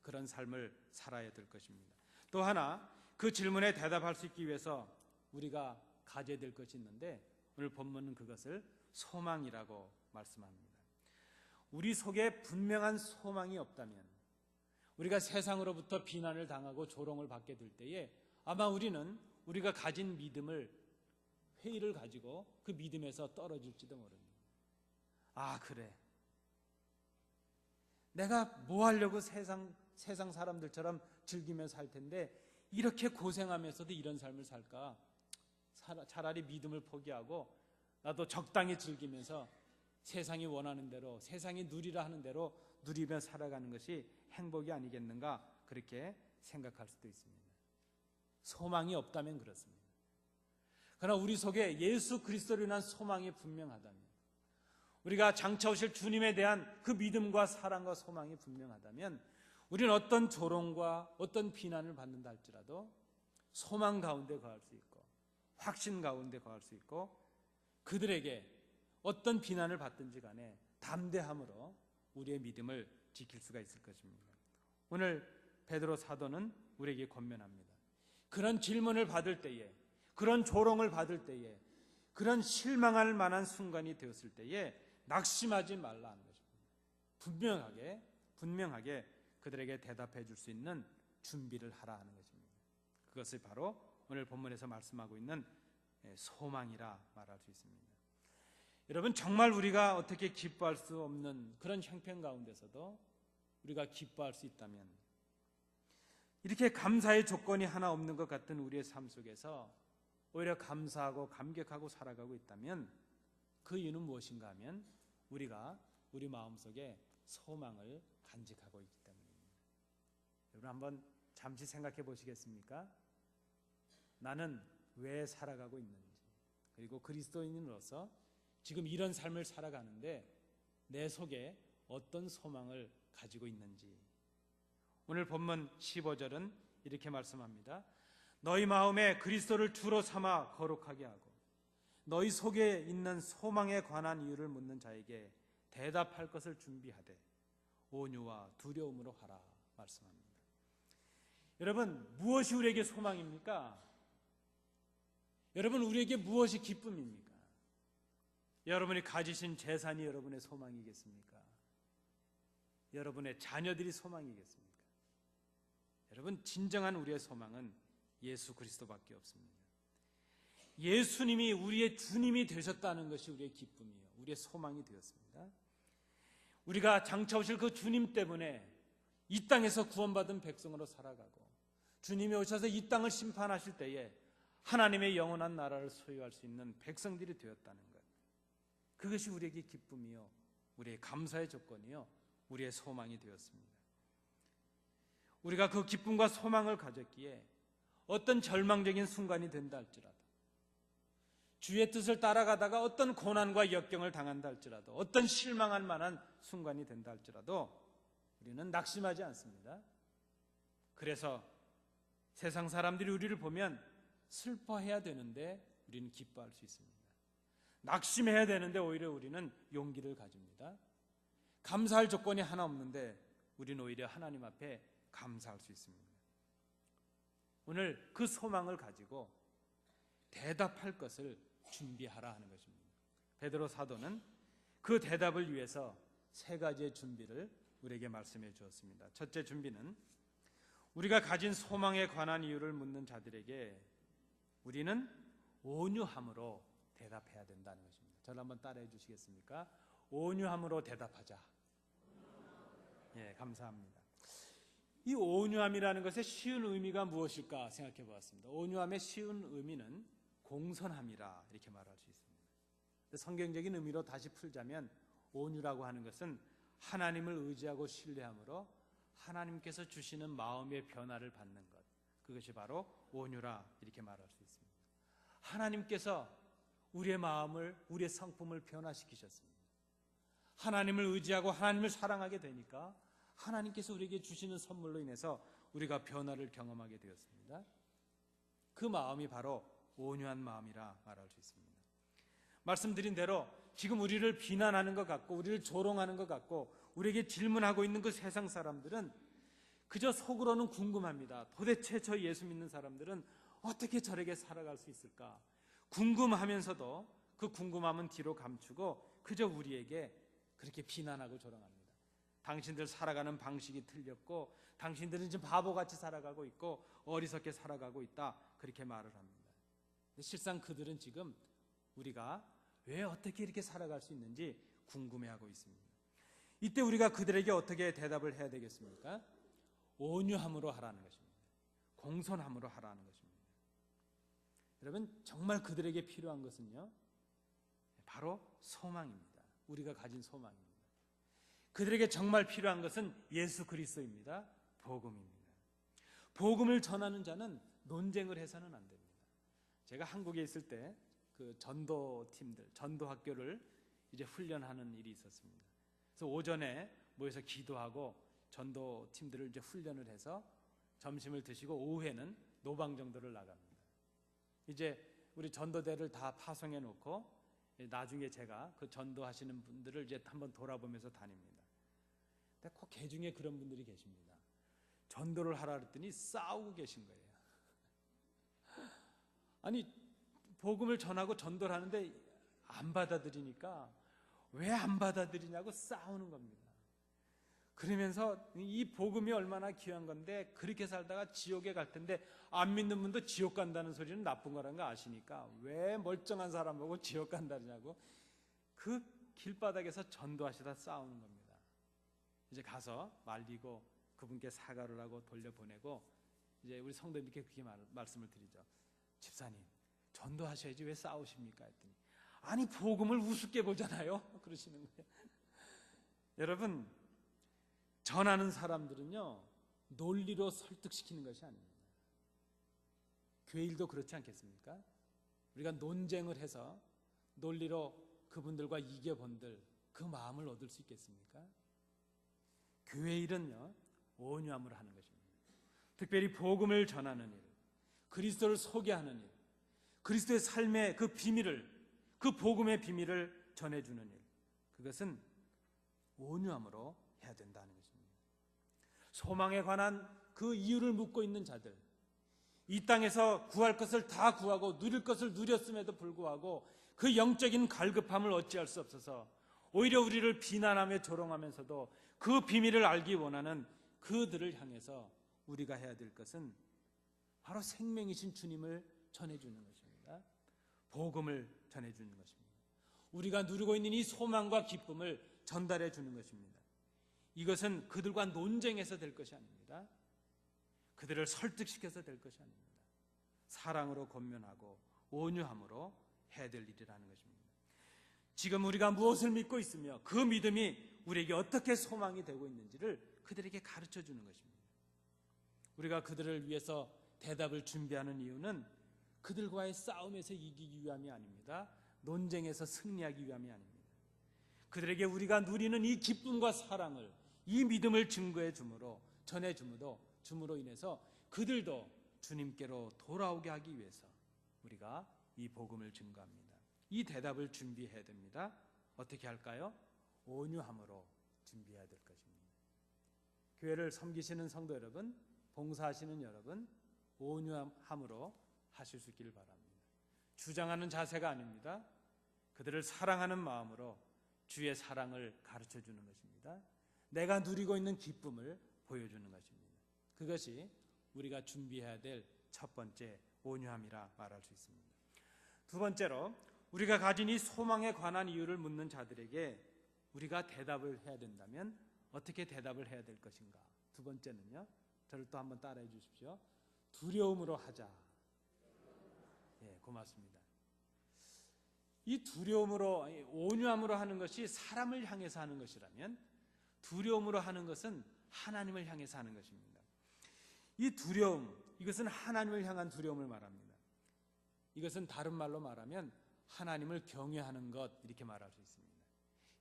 그런 삶을 살아야 될 것입니다. 또 하나, 그 질문에 대답할 수 있기 위해서 우리가 가져야 될 것이 있는데 오늘 본문은 그것을 소망이라고 말씀합니다. 우리 속에 분명한 소망이 없다면 우리가 세상으로부터 비난을 당하고 조롱을 받게 될 때에 아마 우리는 우리가 가진 믿음을 회의를 가지고 그 믿음에서 떨어질지도 모릅니다. 아, 그래. 내가 뭐 하려고 세상 사람들처럼 즐기며 살 텐데 이렇게 고생하면서도 이런 삶을 살까? 차라리 믿음을 포기하고 나도 적당히 즐기면서 세상이 원하는 대로, 세상이 누리라 하는 대로 누리며 살아가는 것이 행복이 아니겠는가? 그렇게 생각할 수도 있습니다. 소망이 없다면 그렇습니다. 그러나 우리 속에 예수 그리스도로 인한 소망이 분명하다면, 우리가 장차 오실 주님에 대한 그 믿음과 사랑과 소망이 분명하다면 우리는 어떤 조롱과 어떤 비난을 받는다 할지라도 소망 가운데 거할 수 있고 확신 가운데 거할 수 있고 그들에게 어떤 비난을 받든지 간에 담대함으로 우리의 믿음을 지킬 수가 있을 것입니다. 오늘 베드로 사도는 우리에게 권면합니다. 그런 질문을 받을 때에, 그런 조롱을 받을 때에, 그런 실망할 만한 순간이 되었을 때에 낙심하지 말라 하는 것입니다. 분명하게 그들에게 대답해 줄 수 있는 준비를 하라 하는 것입니다. 그것이 바로 오늘 본문에서 말씀하고 있는 소망이라 말할 수 있습니다. 여러분, 정말 우리가 어떻게 기뻐할 수 없는 그런 형편 가운데서도 우리가 기뻐할 수 있다면 이렇게 감사의 조건이 하나 없는 것 같은 우리의 삶 속에서 오히려 감사하고 감격하고 살아가고 있다면 그 이유는 무엇인가 하면 우리가 우리 마음속에 소망을 간직하고 있기 때문입니다. 여러분 한번 잠시 생각해 보시겠습니까? 나는 왜 살아가고 있는지, 그리고 그리스도인으로서 지금 이런 삶을 살아가는데 내 속에 어떤 소망을 가지고 있는지. 오늘 본문 15절은 이렇게 말씀합니다. 너희 마음에 그리스도를 주로 삼아 거룩하게 하고 너희 속에 있는 소망에 관한 이유를 묻는 자에게 대답할 것을 준비하되 온유와 두려움으로 하라 말씀합니다. 여러분, 무엇이 우리에게 소망입니까? 여러분, 우리에게 무엇이 기쁨입니까? 여러분이 가지신 재산이 여러분의 소망이겠습니까? 여러분의 자녀들이 소망이겠습니까? 여러분, 진정한 우리의 소망은 예수 그리스도밖에 없습니다. 예수님이 우리의 주님이 되셨다는 것이 우리의 기쁨이요, 우리의 소망이 되었습니다. 우리가 장차 오실 그 주님 때문에 이 땅에서 구원받은 백성으로 살아가고 주님이 오셔서 이 땅을 심판하실 때에 하나님의 영원한 나라를 소유할 수 있는 백성들이 되었다는 것, 그것이 우리에게 기쁨이요, 우리의 감사의 조건이요, 우리의 소망이 되었습니다. 우리가 그 기쁨과 소망을 가졌기에 어떤 절망적인 순간이 된다 할지라도, 주의 뜻을 따라가다가 어떤 고난과 역경을 당한다 할지라도, 어떤 실망할 만한 순간이 된다 할지라도 우리는 낙심하지 않습니다. 그래서 세상 사람들이 우리를 보면 슬퍼해야 되는데 우리는 기뻐할 수 있습니다. 낙심해야 되는데 오히려 우리는 용기를 가집니다. 감사할 조건이 하나 없는데 우리는 오히려 하나님 앞에 감사할 수 있습니다. 오늘 그 소망을 가지고 대답할 것을 준비하라 하는 것입니다. 베드로 사도는 그 대답을 위해서 세 가지의 준비를 우리에게 말씀해 주었습니다. 첫째 준비는 우리가 가진 소망에 관한 이유를 묻는 자들에게 우리는 온유함으로 대답해야 된다는 것입니다. 저를 한번 따라해 주시겠습니까? 온유함으로 대답하자. 예, 감사합니다. 이 온유함이라는 것의 쉬운 의미가 무엇일까 생각해 보았습니다. 온유함의 쉬운 의미는 공손함이라 이렇게 말할 수 있습니다. 성경적인 의미로 다시 풀자면 온유라고 하는 것은 하나님을 의지하고 신뢰함으로 하나님께서 주시는 마음의 변화를 받는 것, 그것이 바로 온유라 이렇게 말할 수 있습니다. 하나님께서 우리의 마음을, 우리의 성품을 변화시키셨습니다. 하나님을 의지하고 하나님을 사랑하게 되니까 하나님께서 우리에게 주시는 선물로 인해서 우리가 변화를 경험하게 되었습니다. 그 마음이 바로 온유한 마음이라 말할 수 있습니다. 말씀드린 대로 지금 우리를 비난하는 것 같고 우리를 조롱하는 것 같고 우리에게 질문하고 있는 그 세상 사람들은 그저 속으로는 궁금합니다. 도대체 저 예수 믿는 사람들은 어떻게 저렇게 살아갈 수 있을까? 궁금하면서도 그 궁금함은 뒤로 감추고 그저 우리에게 그렇게 비난하고 조롱합니다. 당신들 살아가는 방식이 틀렸고 당신들은 지금 바보같이 살아가고 있고 어리석게 살아가고 있다, 그렇게 말을 합니다. 실상 그들은 지금 우리가 왜 어떻게 이렇게 살아갈 수 있는지 궁금해하고 있습니다. 이때 우리가 그들에게 어떻게 대답을 해야 되겠습니까? 온유함으로 하라는 것입니다. 공손함으로 하라는 것입니다. 여러분, 정말 그들에게 필요한 것은요, 바로 소망입니다. 우리가 가진 소망입니다. 그들에게 정말 필요한 것은 예수 그리스도입니다. 복음입니다. 복음을 전하는 자는 논쟁을 해서는 안 됩니다. 제가 한국에 있을 때 그 전도팀들, 전도학교를 이제 훈련하는 일이 있었습니다. 그래서 오전에 모여서 기도하고 전도팀들을 이제 훈련을 해서 점심을 드시고 오후에는 노방정도를 나갑니다. 이제 우리 전도대를 다 파송해 놓고 나중에 제가 그 전도하시는 분들을 이제 한번 돌아보면서 다닙니다. 근데 꼭 개 중에 그런 분들이 계십니다. 전도를 하라 그랬더니 싸우고 계신 거예요. 아니, 복음을 전하고 전도를 하는데 안 받아들이니까 왜 안 받아들이냐고 싸우는 겁니다. 그러면서 이 복음이 얼마나 귀한 건데 그렇게 살다가 지옥에 갈 텐데 안 믿는 분도 지옥 간다는 소리는 나쁜 거라는 거 아시니까 왜 멀쩡한 사람 보고 지옥 간다냐고 그 길바닥에서 전도하시다 싸우는 겁니다. 이제 가서 말리고 그분께 사과를 하고 돌려보내고 이제 우리 성도님께 그렇게 말씀을 드리죠. 집사님, 전도하셔야지 왜 싸우십니까? 했더니 아니 복음을 우습게 보잖아요. 그러시는 거예요. 여러분, 전하는 사람들은요 논리로 설득시키는 것이 아닙니다. 교회 일도 그렇지 않겠습니까? 우리가 논쟁을 해서 논리로 그분들과 이겨본들 그 마음을 얻을 수 있겠습니까? 교회 일은요 온유함으로 하는 것입니다. 특별히 복음을 전하는 일, 그리스도를 소개하는 일, 그리스도의 삶의 그 비밀을, 그 복음의 비밀을 전해주는 일, 그것은 온유함으로 해야 된다는 것입니다. 소망에 관한 그 이유를 묻고 있는 자들, 이 땅에서 구할 것을 다 구하고 누릴 것을 누렸음에도 불구하고 그 영적인 갈급함을 어찌할 수 없어서 오히려 우리를 비난하며 조롱하면서도 그 비밀을 알기 원하는 그들을 향해서 우리가 해야 될 것은 바로 생명이신 주님을 전해주는 것입니다. 복음을 전해주는 것입니다. 우리가 누리고 있는 이 소망과 기쁨을 전달해 주는 것입니다. 이것은 그들과 논쟁해서 될 것이 아닙니다. 그들을 설득시켜서 될 것이 아닙니다. 사랑으로 권면하고 온유함으로 해야 될 일이라는 것입니다. 지금 우리가 무엇을 믿고 있으며 그 믿음이 우리에게 어떻게 소망이 되고 있는지를 그들에게 가르쳐 주는 것입니다. 우리가 그들을 위해서 대답을 준비하는 이유는 그들과의 싸움에서 이기기 위함이 아닙니다. 논쟁에서 승리하기 위함이 아닙니다. 그들에게 우리가 누리는 이 기쁨과 사랑을, 이 믿음을 증거해 주므로, 전해 줌으로 인해서 그들도 주님께로 돌아오게 하기 위해서 우리가 이 복음을 증거합니다. 이 대답을 준비해야 됩니다. 어떻게 할까요? 온유함으로 준비해야 될 것입니다. 교회를 섬기시는 성도 여러분, 봉사하시는 여러분, 온유함으로 하실 수 있기를 바랍니다. 주장하는 자세가 아닙니다. 그들을 사랑하는 마음으로 주의 사랑을 가르쳐 주는 것입니다. 내가 누리고 있는 기쁨을 보여주는 것입니다. 그것이 우리가 준비해야 될 첫 번째 온유함이라 말할 수 있습니다. 두 번째로, 우리가 가진 이 소망에 관한 이유를 묻는 자들에게 우리가 대답을 해야 된다면 어떻게 대답을 해야 될 것인가? 두 번째는요, 저를 또 한번 따라해 주십시오. 두려움으로 하자. 예, 고맙습니다. 이 두려움으로, 온유함으로 하는 것이 사람을 향해서 하는 것이라면 두려움으로 하는 것은 하나님을 향해서 하는 것입니다. 이 두려움, 이것은 하나님을 향한 두려움을 말합니다. 이것은 다른 말로 말하면 하나님을 경외하는 것, 이렇게 말할 수 있습니다.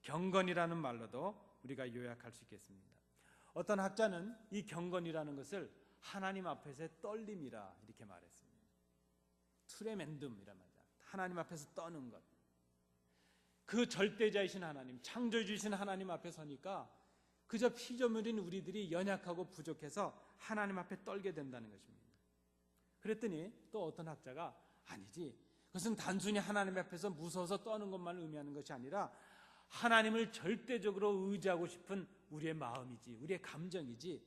경건이라는 말로도 우리가 요약할 수 있겠습니다. 어떤 학자는 이 경건이라는 것을 하나님 앞에서의 떨림이라 이렇게 말했습니다. 트레멘듬이라 말이죠. 하나님 앞에서 떠는 것. 그 절대자이신 하나님, 창조주이신 하나님 앞에 서니까 그저 피조물인 우리들이 연약하고 부족해서 하나님 앞에 떨게 된다는 것입니다. 그랬더니 또 어떤 학자가 아니지, 그것은 단순히 하나님 앞에서 무서워서 떠는 것만 의미하는 것이 아니라 하나님을 절대적으로 의지하고 싶은 우리의 마음이지, 우리의 감정이지,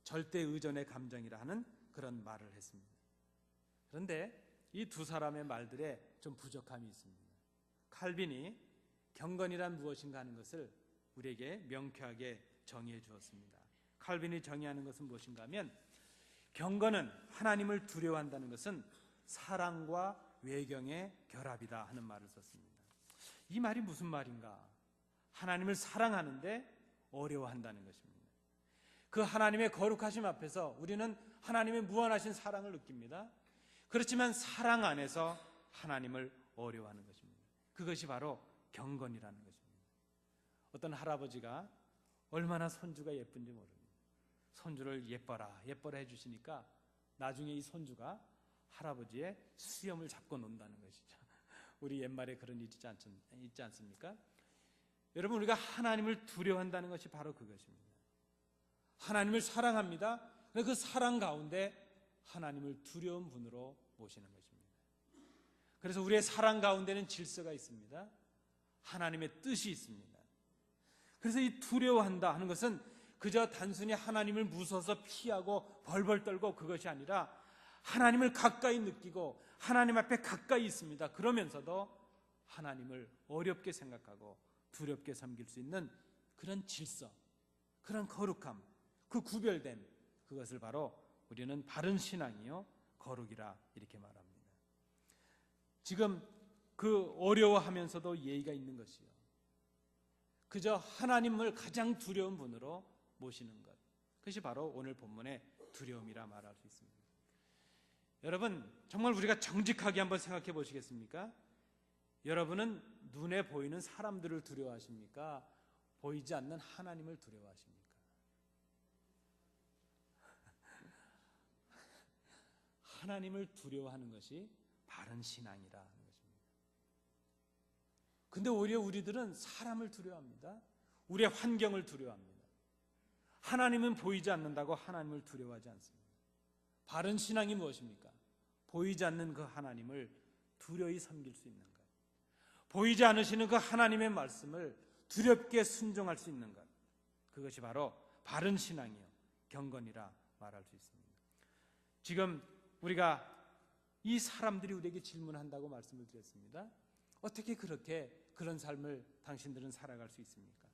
절대 의존의 감정이라 하는 그런 말을 했습니다. 그런데 이 두 사람의 말들에 좀 부족함이 있습니다. 칼빈이 경건이란 무엇인가 하는 것을 우리에게 명쾌하게 정의해 주었습니다. 칼빈이 정의하는 것은 무엇인가 하면, 경건은, 하나님을 두려워한다는 것은 사랑과 외경의 결합이다 하는 말을 썼습니다. 이 말이 무슨 말인가? 하나님을 사랑하는데 어려워한다는 것입니다. 그 하나님의 거룩하심 앞에서 우리는 하나님의 무한하신 사랑을 느낍니다. 그렇지만 사랑 안에서 하나님을 어려워하는 것입니다. 그것이 바로 경건이라는 것입니다. 어떤 할아버지가 얼마나 손주가 예쁜지 모릅니다. 손주를 예뻐라 해주시니까 나중에 이 손주가 할아버지의 수염을 잡고 논다는 것이죠. 우리 옛말에 그런 일이 있지 않습니까? 여러분, 우리가 하나님을 두려워한다는 것이 바로 그것입니다. 하나님을 사랑합니다. 그 사랑 가운데 하나님을 두려운 분으로 모시는 것입니다. 그래서 우리의 사랑 가운데는 질서가 있습니다. 하나님의 뜻이 있습니다. 그래서 이 두려워한다 하는 것은 그저 단순히 하나님을 무서워서 피하고 벌벌 떨고 그것이 아니라 하나님을 가까이 느끼고 하나님 앞에 가까이 있습니다. 그러면서도 하나님을 어렵게 생각하고 두렵게 섬길 수 있는 그런 질서, 그런 거룩함, 그 구별됨, 그것을 바로 우리는 바른 신앙이요 거룩이라 이렇게 말합니다. 지금 그 어려워하면서도 예의가 있는 것이요. 그저 하나님을 가장 두려운 분으로 모시는 것. 그것이 바로 오늘 본문의 두려움이라 말할 수 있습니다. 여러분, 정말 우리가 정직하게 한번 생각해 보시겠습니까? 여러분은 눈에 보이는 사람들을 두려워하십니까? 보이지 않는 하나님을 두려워하십니까? 하나님을 두려워하는 것이 바른 신앙이라 하는 것입니다. 근데 오히려 우리들은 사람을 두려워합니다. 우리의 환경을 두려워합니다. 하나님은 보이지 않는다고 하나님을 두려워하지 않습니다. 바른 신앙이 무엇입니까? 보이지 않는 그 하나님을 두려이 섬길 수 있는 것. 보이지 않으시는 그 하나님의 말씀을 두렵게 순종할 수 있는 것. 그것이 바로 바른 신앙이요, 경건이라 말할 수 있습니다. 지금 우리가 이 사람들이 우리에게 질문한다고 말씀을 드렸습니다. 어떻게 그렇게 그런 삶을 당신들은 살아갈 수 있습니까?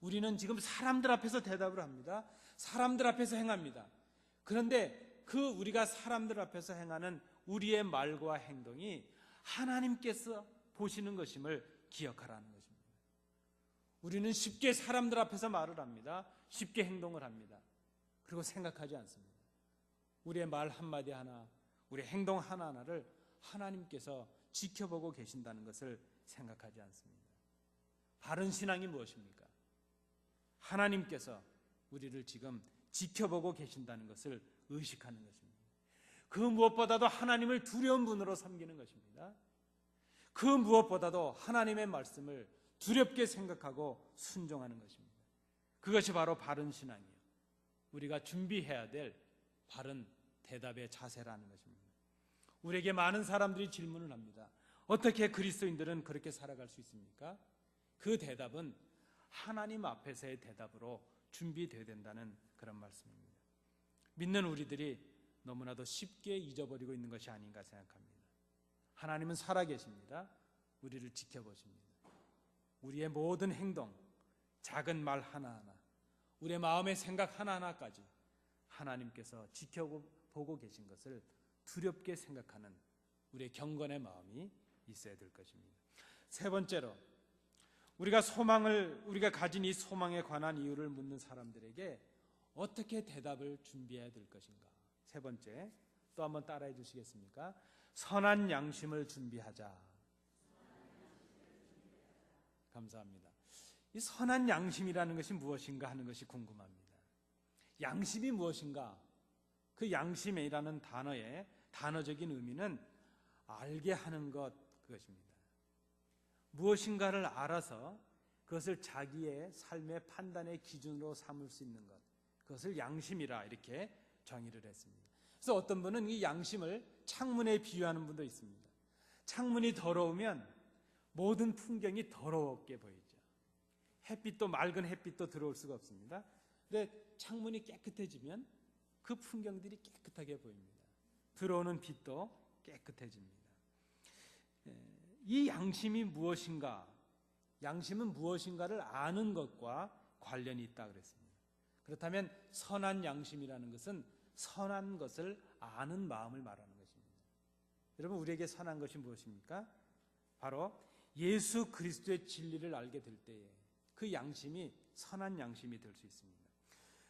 우리는 지금 사람들 앞에서 대답을 합니다. 사람들 앞에서 행합니다. 그런데 그 우리가 사람들 앞에서 행하는 우리의 말과 행동이 하나님께서 보시는 것임을 기억하라는 것입니다. 우리는 쉽게 사람들 앞에서 말을 합니다. 쉽게 행동을 합니다. 그리고 생각하지 않습니다. 우리의 말 한마디 하나, 우리의 행동 하나하나를 하나님께서 지켜보고 계신다는 것을 생각하지 않습니다. 바른 신앙이 무엇입니까? 하나님께서 우리를 지금 지켜보고 계신다는 것을 의식하는 것입니다. 그 무엇보다도 하나님을 두려운 분으로 섬기는 것입니다. 그 무엇보다도 하나님의 말씀을 두렵게 생각하고 순종하는 것입니다. 그것이 바로 바른 신앙이에요. 우리가 준비해야 될 바른 대답의 자세라는 것입니다. 우리에게 많은 사람들이 질문을 합니다. 어떻게 그리스도인들은 그렇게 살아갈 수 있습니까? 그 대답은 하나님 앞에서의 대답으로 준비되어야 된다는 그런 말씀입니다. 믿는 우리들이 너무나도 쉽게 잊어버리고 있는 것이 아닌가 생각합니다. 하나님은 살아계십니다. 우리를 지켜보십니다. 우리의 모든 행동, 작은 말 하나하나, 우리의 마음의 생각 하나하나까지 하나님께서 지켜보고 계신 것을 두렵게 생각하는 우리의 경건의 마음이 있어야 될 것입니다. 세 번째로, 우리가 가진 이 소망에 관한 이유를 묻는 사람들에게 어떻게 대답을 준비해야 될 것인가. 세 번째, 또 한번 따라해 주시겠습니까? 선한 양심을 준비하자. 감사합니다. 이 선한 양심이라는 것이 무엇인가 하는 것이 궁금합니다. 양심이 무엇인가? 그 양심이라는 단어의 단어적인 의미는 알게 하는 것, 그것입니다. 무엇인가를 알아서 그것을 자기의 삶의 판단의 기준으로 삼을 수 있는 것, 그것을 양심이라 이렇게 정의를 했습니다. 그래서 어떤 분은 이 양심을 창문에 비유하는 분도 있습니다. 창문이 더러우면 모든 풍경이 더럽게 보이죠. 햇빛도, 맑은 햇빛도 들어올 수가 없습니다. 근데 창문이 깨끗해지면 그 풍경들이 깨끗하게 보입니다. 들어오는 빛도 깨끗해집니다. 이 양심이 무엇인가? 양심은 무엇인가를 아는 것과 관련이 있다 그랬습니다. 그렇다면 선한 양심이라는 것은 선한 것을 아는 마음을 말하는 것입니다. 여러분, 우리에게 선한 것이 무엇입니까? 바로 예수 그리스도의 진리를 알게 될 때에 그 양심이 선한 양심이 될 수 있습니다.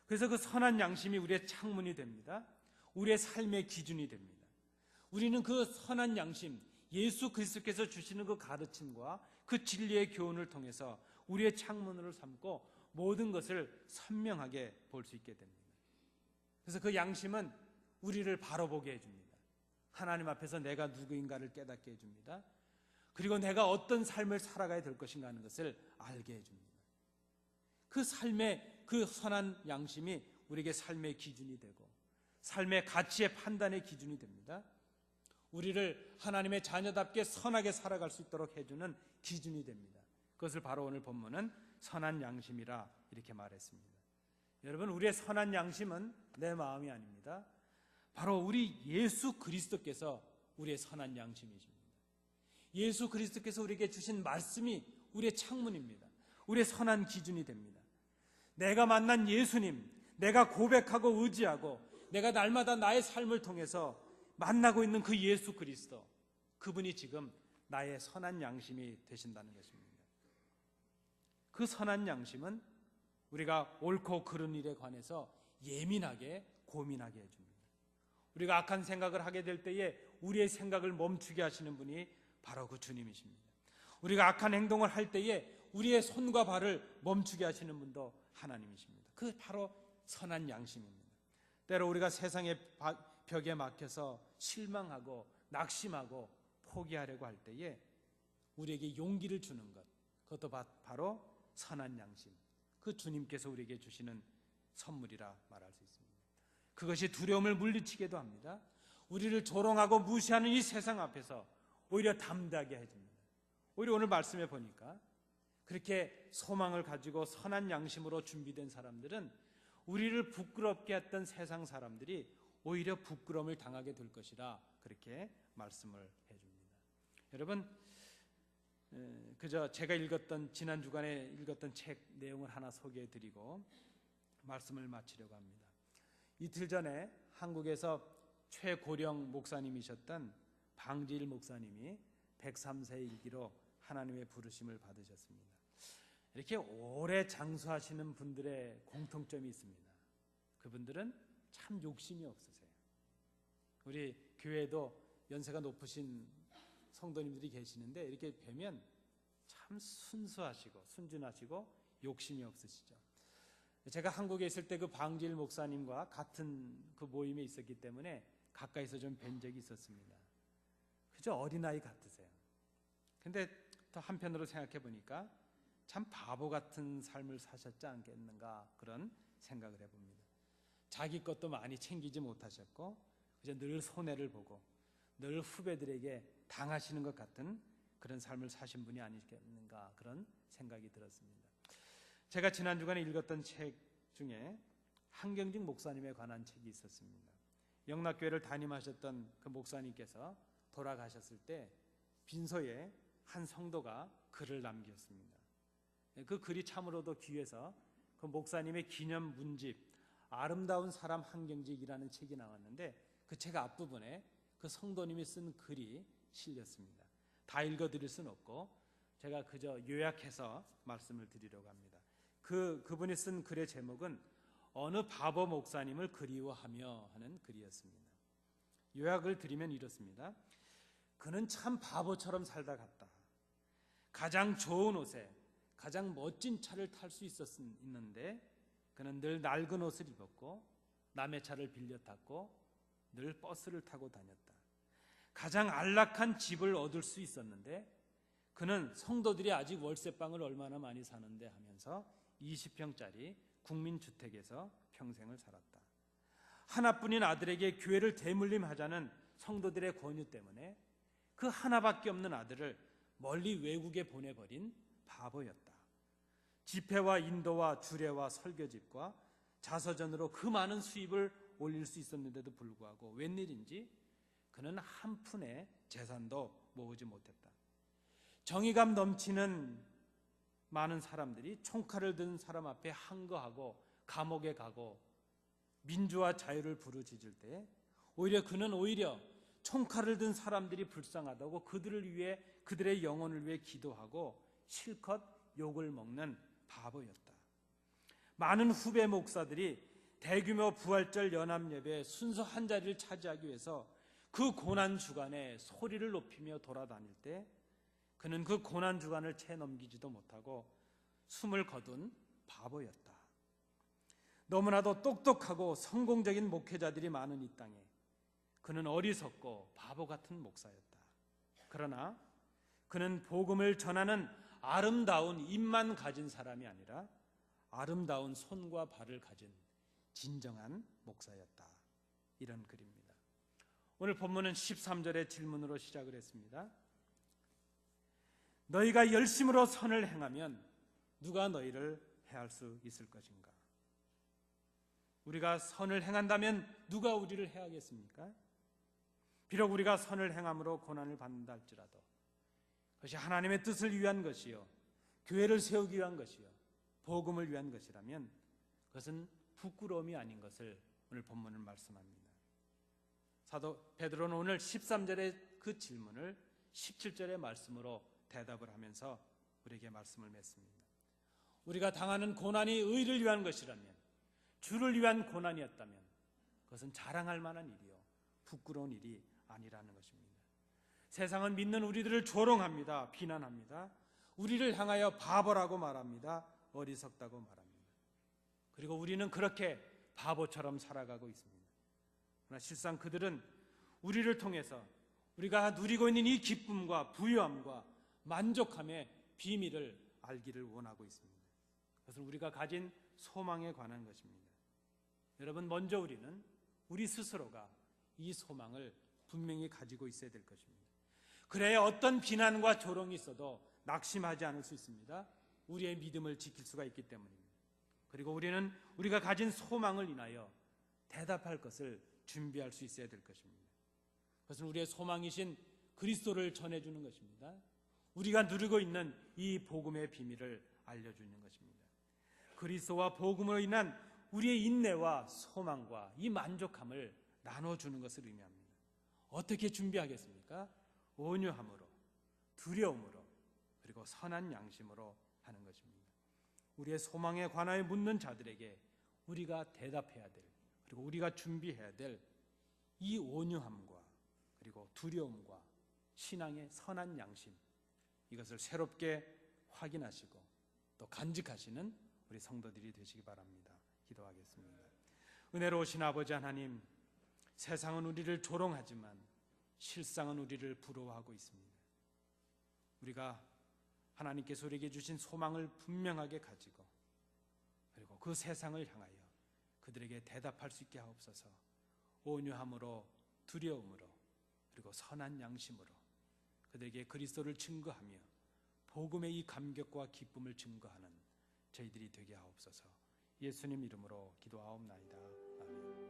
그래서 그 선한 양심이 우리의 창문이 됩니다. 우리의 삶의 기준이 됩니다. 우리는 그 선한 양심, 예수 그리스도께서 주시는 그 가르침과 그 진리의 교훈을 통해서 우리의 창문으로 삼고 모든 것을 선명하게 볼 수 있게 됩니다. 그래서 그 양심은 우리를 바로 보게 해줍니다. 하나님 앞에서 내가 누구인가를 깨닫게 해줍니다. 그리고 내가 어떤 삶을 살아가야 될 것인가 하는 것을 알게 해줍니다. 그 삶의 그 선한 양심이 우리에게 삶의 기준이 되고 삶의 가치의 판단의 기준이 됩니다. 우리를 하나님의 자녀답게 선하게 살아갈 수 있도록 해주는 기준이 됩니다. 그것을 바로 오늘 본문은 선한 양심이라 이렇게 말했습니다. 여러분, 우리의 선한 양심은 내 마음이 아닙니다. 바로 우리 예수 그리스도께서 우리의 선한 양심이십니다. 예수 그리스도께서 우리에게 주신 말씀이 우리의 창문입니다. 우리의 선한 기준이 됩니다. 내가 만난 예수님, 내가 고백하고 의지하고 내가 날마다 나의 삶을 통해서 만나고 있는 그 예수 그리스도, 그분이 지금 나의 선한 양심이 되신다는 것입니다. 그 선한 양심은 우리가 옳고 그른 일에 관해서 예민하게 고민하게 해줍니다. 우리가 악한 생각을 하게 될 때에 우리의 생각을 멈추게 하시는 분이 바로 그 주님이십니다. 우리가 악한 행동을 할 때에 우리의 손과 발을 멈추게 하시는 분도 하나님이십니다. 그 바로 선한 양심입니다. 때로 우리가 세상의 벽에 막혀서 실망하고 낙심하고 포기하려고 할 때에 우리에게 용기를 주는 것, 그것도 바로 선한 양심, 그 주님께서 우리에게 주시는 선물이라 말할 수 있습니다. 그것이 두려움을 물리치게도 합니다. 우리를 조롱하고 무시하는 이 세상 앞에서 오히려 담대하게 해줍니다. 오히려 오늘 말씀에 보니까 그렇게 소망을 가지고 선한 양심으로 준비된 사람들은 우리를 부끄럽게 했던 세상 사람들이 오히려 부끄러움을 당하게 될 것이라 그렇게 말씀을 해줍니다. 여러분, 그저 제가 지난 주간에 읽었던 책 내용을 하나 소개해드리고 말씀을 마치려고 합니다. 이틀 전에 한국에서 최고령 목사님이셨던 방지일 목사님이 103세의 일기로 하나님의 부르심을 받으셨습니다. 이렇게 오래 장수하시는 분들의 공통점이 있습니다. 그분들은 참 욕심이 없으세요. 우리 교회에도 연세가 높으신 성도님들이 계시는데 이렇게 뵈면 참 순수하시고 순진하시고 욕심이 없으시죠. 제가 한국에 있을 때 그 방지일 목사님과 같은 그 모임에 있었기 때문에 가까이서 좀 뵌 적이 있었습니다. 그저 어린아이 같으세요. 근데 또 한편으로 생각해 보니까 참 바보 같은 삶을 사셨지 않겠는가 그런 생각을 해봅니다. 자기 것도 많이 챙기지 못하셨고 그저 늘 손해를 보고 늘 후배들에게 당하시는 것 같은 그런 삶을 사신 분이 아니겠는가 그런 생각이 들었습니다. 제가 지난 주간에 읽었던 책 중에 한경직 목사님에 관한 책이 있었습니다. 영락교회를 담임하셨던 그 목사님께서 돌아가셨을 때 빈소에 한 성도가 글을 남겼습니다. 그 글이 참으로도 귀해서 그 목사님의 기념 문집 아름다운 사람 한경직이라는 책이 나왔는데 그 책 앞부분에 그 성도님이 쓴 글이 실렸습니다. 다 읽어드릴 수는 없고 제가 그저 요약해서 말씀을 드리려고 합니다. 그분이 쓴 글의 제목은 어느 바보 목사님을 그리워하며 하는 글이었습니다. 요약을 드리면 이렇습니다. 그는 참 바보처럼 살다 갔다. 가장 좋은 옷에 가장 멋진 차를 탈 수 있는데 그는 늘 낡은 옷을 입었고 남의 차를 빌려 탔고 늘 버스를 타고 다녔다. 가장 안락한 집을 얻을 수 있었는데 그는 성도들이 아직 월세방을 얼마나 많이 사는데 하면서 20평짜리 국민주택에서 평생을 살았다. 하나뿐인 아들에게 교회를 대물림하자는 성도들의 권유 때문에 그 하나밖에 없는 아들을 멀리 외국에 보내버린 바보였다. 집회와 인도와 주례와 설교집과 자서전으로 그 많은 수입을 올릴 수 있었는데도 불구하고 웬일인지 그는 한 푼의 재산도 모으지 못했다. 정의감 넘치는 많은 사람들이 총칼을 든 사람 앞에 항거하고 감옥에 가고 민주화 자유를 부르짖을 때 그는 오히려 총칼을 든 사람들이 불쌍하다고 그들을 위해 그들의 영혼을 위해 기도하고 실컷 욕을 먹는 바보였다. 많은 후배 목사들이 대규모 부활절 연합예배 순서 한 자리를 차지하기 위해서 그 고난 주간에 소리를 높이며 돌아다닐 때 그는 그 고난 주간을 채 넘기지도 못하고 숨을 거둔 바보였다. 너무나도 똑똑하고 성공적인 목회자들이 많은 이 땅에 그는 어리석고 바보 같은 목사였다. 그러나 그는 복음을 전하는 아름다운 입만 가진 사람이 아니라 아름다운 손과 발을 가진 진정한 목사였다. 이런 글입니다. 오늘 본문은 13절의 질문으로 시작을 했습니다. 너희가 열심으로 선을 행하면 누가 너희를 해할 수 있을 것인가? 우리가 선을 행한다면 누가 우리를 해하겠습니까? 비록 우리가 선을 행함으로 고난을 받는다 할지라도 그것이 하나님의 뜻을 위한 것이요 교회를 세우기 위한 것이요 복음을 위한 것이라면 그것은 부끄러움이 아닌 것을 오늘 본문은 말씀합니다. 사도 베드로는 오늘 13절의 그 질문을 17절의 말씀으로 대답을 하면서 우리에게 말씀을 맺습니다. 우리가 당하는 고난이 의를 위한 것이라면, 주를 위한 고난이었다면 그것은 자랑할 만한 일이요 부끄러운 일이 아니라는 것입니다. 세상은 믿는 우리들을 조롱합니다. 비난합니다. 우리를 향하여 바보라고 말합니다. 어리석다고 말합니다. 그리고 우리는 그렇게 바보처럼 살아가고 있습니다. 그러나 실상 그들은 우리를 통해서 우리가 누리고 있는 이 기쁨과 부유함과 만족함의 비밀을 알기를 원하고 있습니다. 그것은 우리가 가진 소망에 관한 것입니다. 여러분, 먼저 우리는 우리 스스로가 이 소망을 분명히 가지고 있어야 될 것입니다. 그래야 어떤 비난과 조롱이 있어도 낙심하지 않을 수 있습니다. 우리의 믿음을 지킬 수가 있기 때문입니다. 그리고 우리는 우리가 가진 소망을 인하여 대답할 것을 준비할 수 있어야 될 것입니다. 그것은 우리의 소망이신 그리스도를 전해주는 것입니다. 우리가 누리고 있는 이 복음의 비밀을 알려주는 것입니다. 그리스도와 복음으로 인한 우리의 인내와 소망과 이 만족함을 나눠주는 것을 의미합니다. 어떻게 준비하겠습니까? 온유함으로, 두려움으로, 그리고 선한 양심으로 하는 것입니다. 우리의 소망에 관하여 묻는 자들에게 우리가 대답해야 될, 그리고 우리가 준비해야 될 이 온유함과 그리고 두려움과 신앙의 선한 양심, 이것을 새롭게 확인하시고 또 간직하시는 우리 성도들이 되시기 바랍니다. 기도하겠습니다. 은혜로우신 아버지 하나님, 세상은 우리를 조롱하지만 실상은 우리를 부러워하고 있습니다. 우리가 하나님께서 우리에게 주신 소망을 분명하게 가지고 그리고 그 세상을 향하여 그들에게 대답할 수 있게 하옵소서. 온유함으로, 두려움으로, 그리고 선한 양심으로 그들에게 그리스도를 증거하며 복음의 이 감격과 기쁨을 증거하는 저희들이 되게 하옵소서. 예수님 이름으로 기도하옵나이다. 아멘.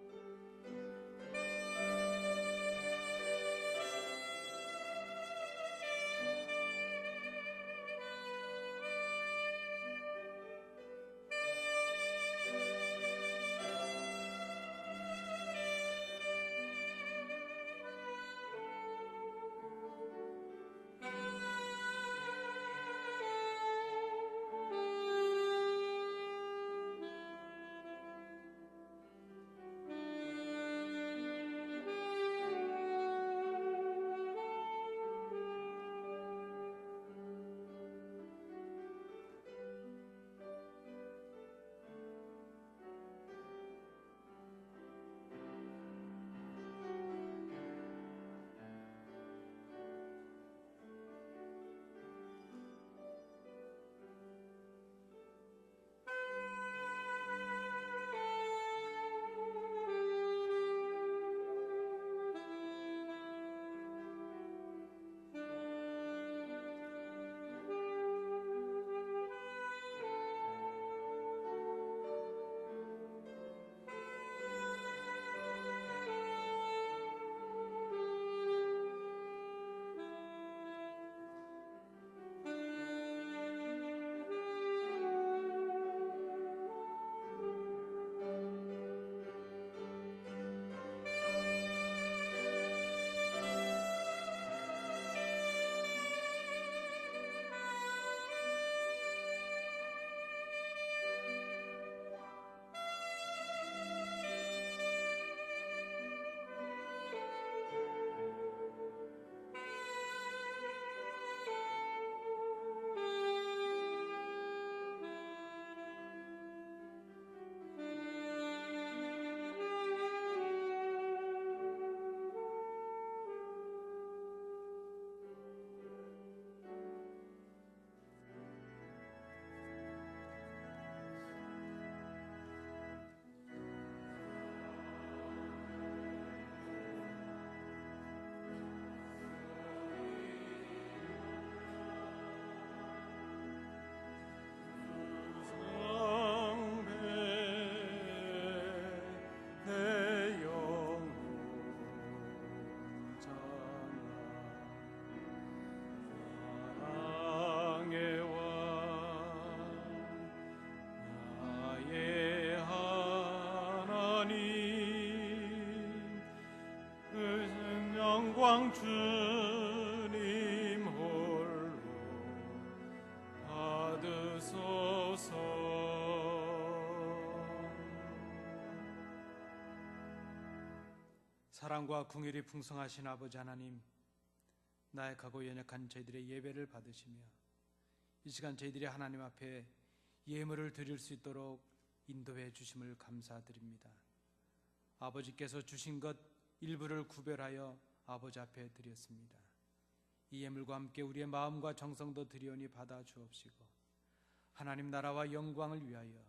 영광 주님 사랑과 긍휼이 풍성하신 아버지 하나님, 나약하고 연약한 저희들의 예배를 받으시며 이 시간 저희들이 하나님 앞에 예물을 드릴 수 있도록 인도해 주심을 감사드립니다. 아버지께서 주신 것 일부를 구별하여 아버지 앞에 드렸습니다. 이 예물과 함께 우리의 마음과 정성도 드리오니 받아 주옵시고 하나님 나라와 영광을 위하여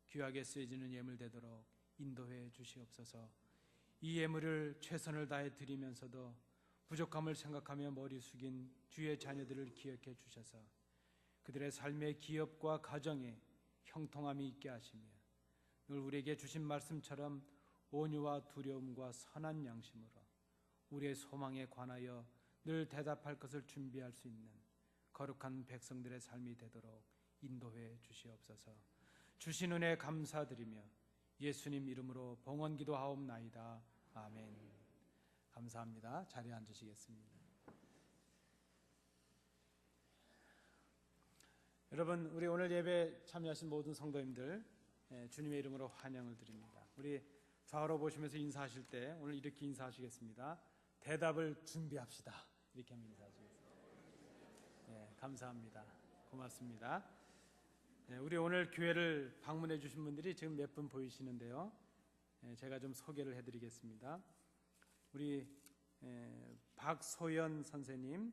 귀하게 쓰여지는 예물 되도록 인도해 주시옵소서. 이 예물을 최선을 다해 드리면서도 부족함을 생각하며 머리 숙인 주의 자녀들을 기억해 주셔서 그들의 삶의 기업과 가정에 형통함이 있게 하시며 늘 우리에게 주신 말씀처럼 온유와 두려움과 선한 양심으로 우리의 소망에 관하여 늘 대답할 것을 준비할 수 있는 거룩한 백성들의 삶이 되도록 인도해 주시옵소서. 주신 은혜 감사드리며 예수님 이름으로 봉헌 기도하옵나이다. 아멘. 감사합니다. 자리에 앉으시겠습니다. 여러분, 우리 오늘 예배 참여하신 모든 성도님들 주님의 이름으로 환영을 드립니다. 우리 좌우로 보시면서 인사하실 때 오늘 이렇게 인사하시겠습니다. 대답을 준비합시다. 이렇게 하면 인사하시겠습니다. 감사합니다. 고맙습니다. 우리 오늘 교회를 방문해 주신 분들이 지금 몇 분 보이시는데요. 제가 좀 소개를 해드리겠습니다. 우리 박소연 선생님,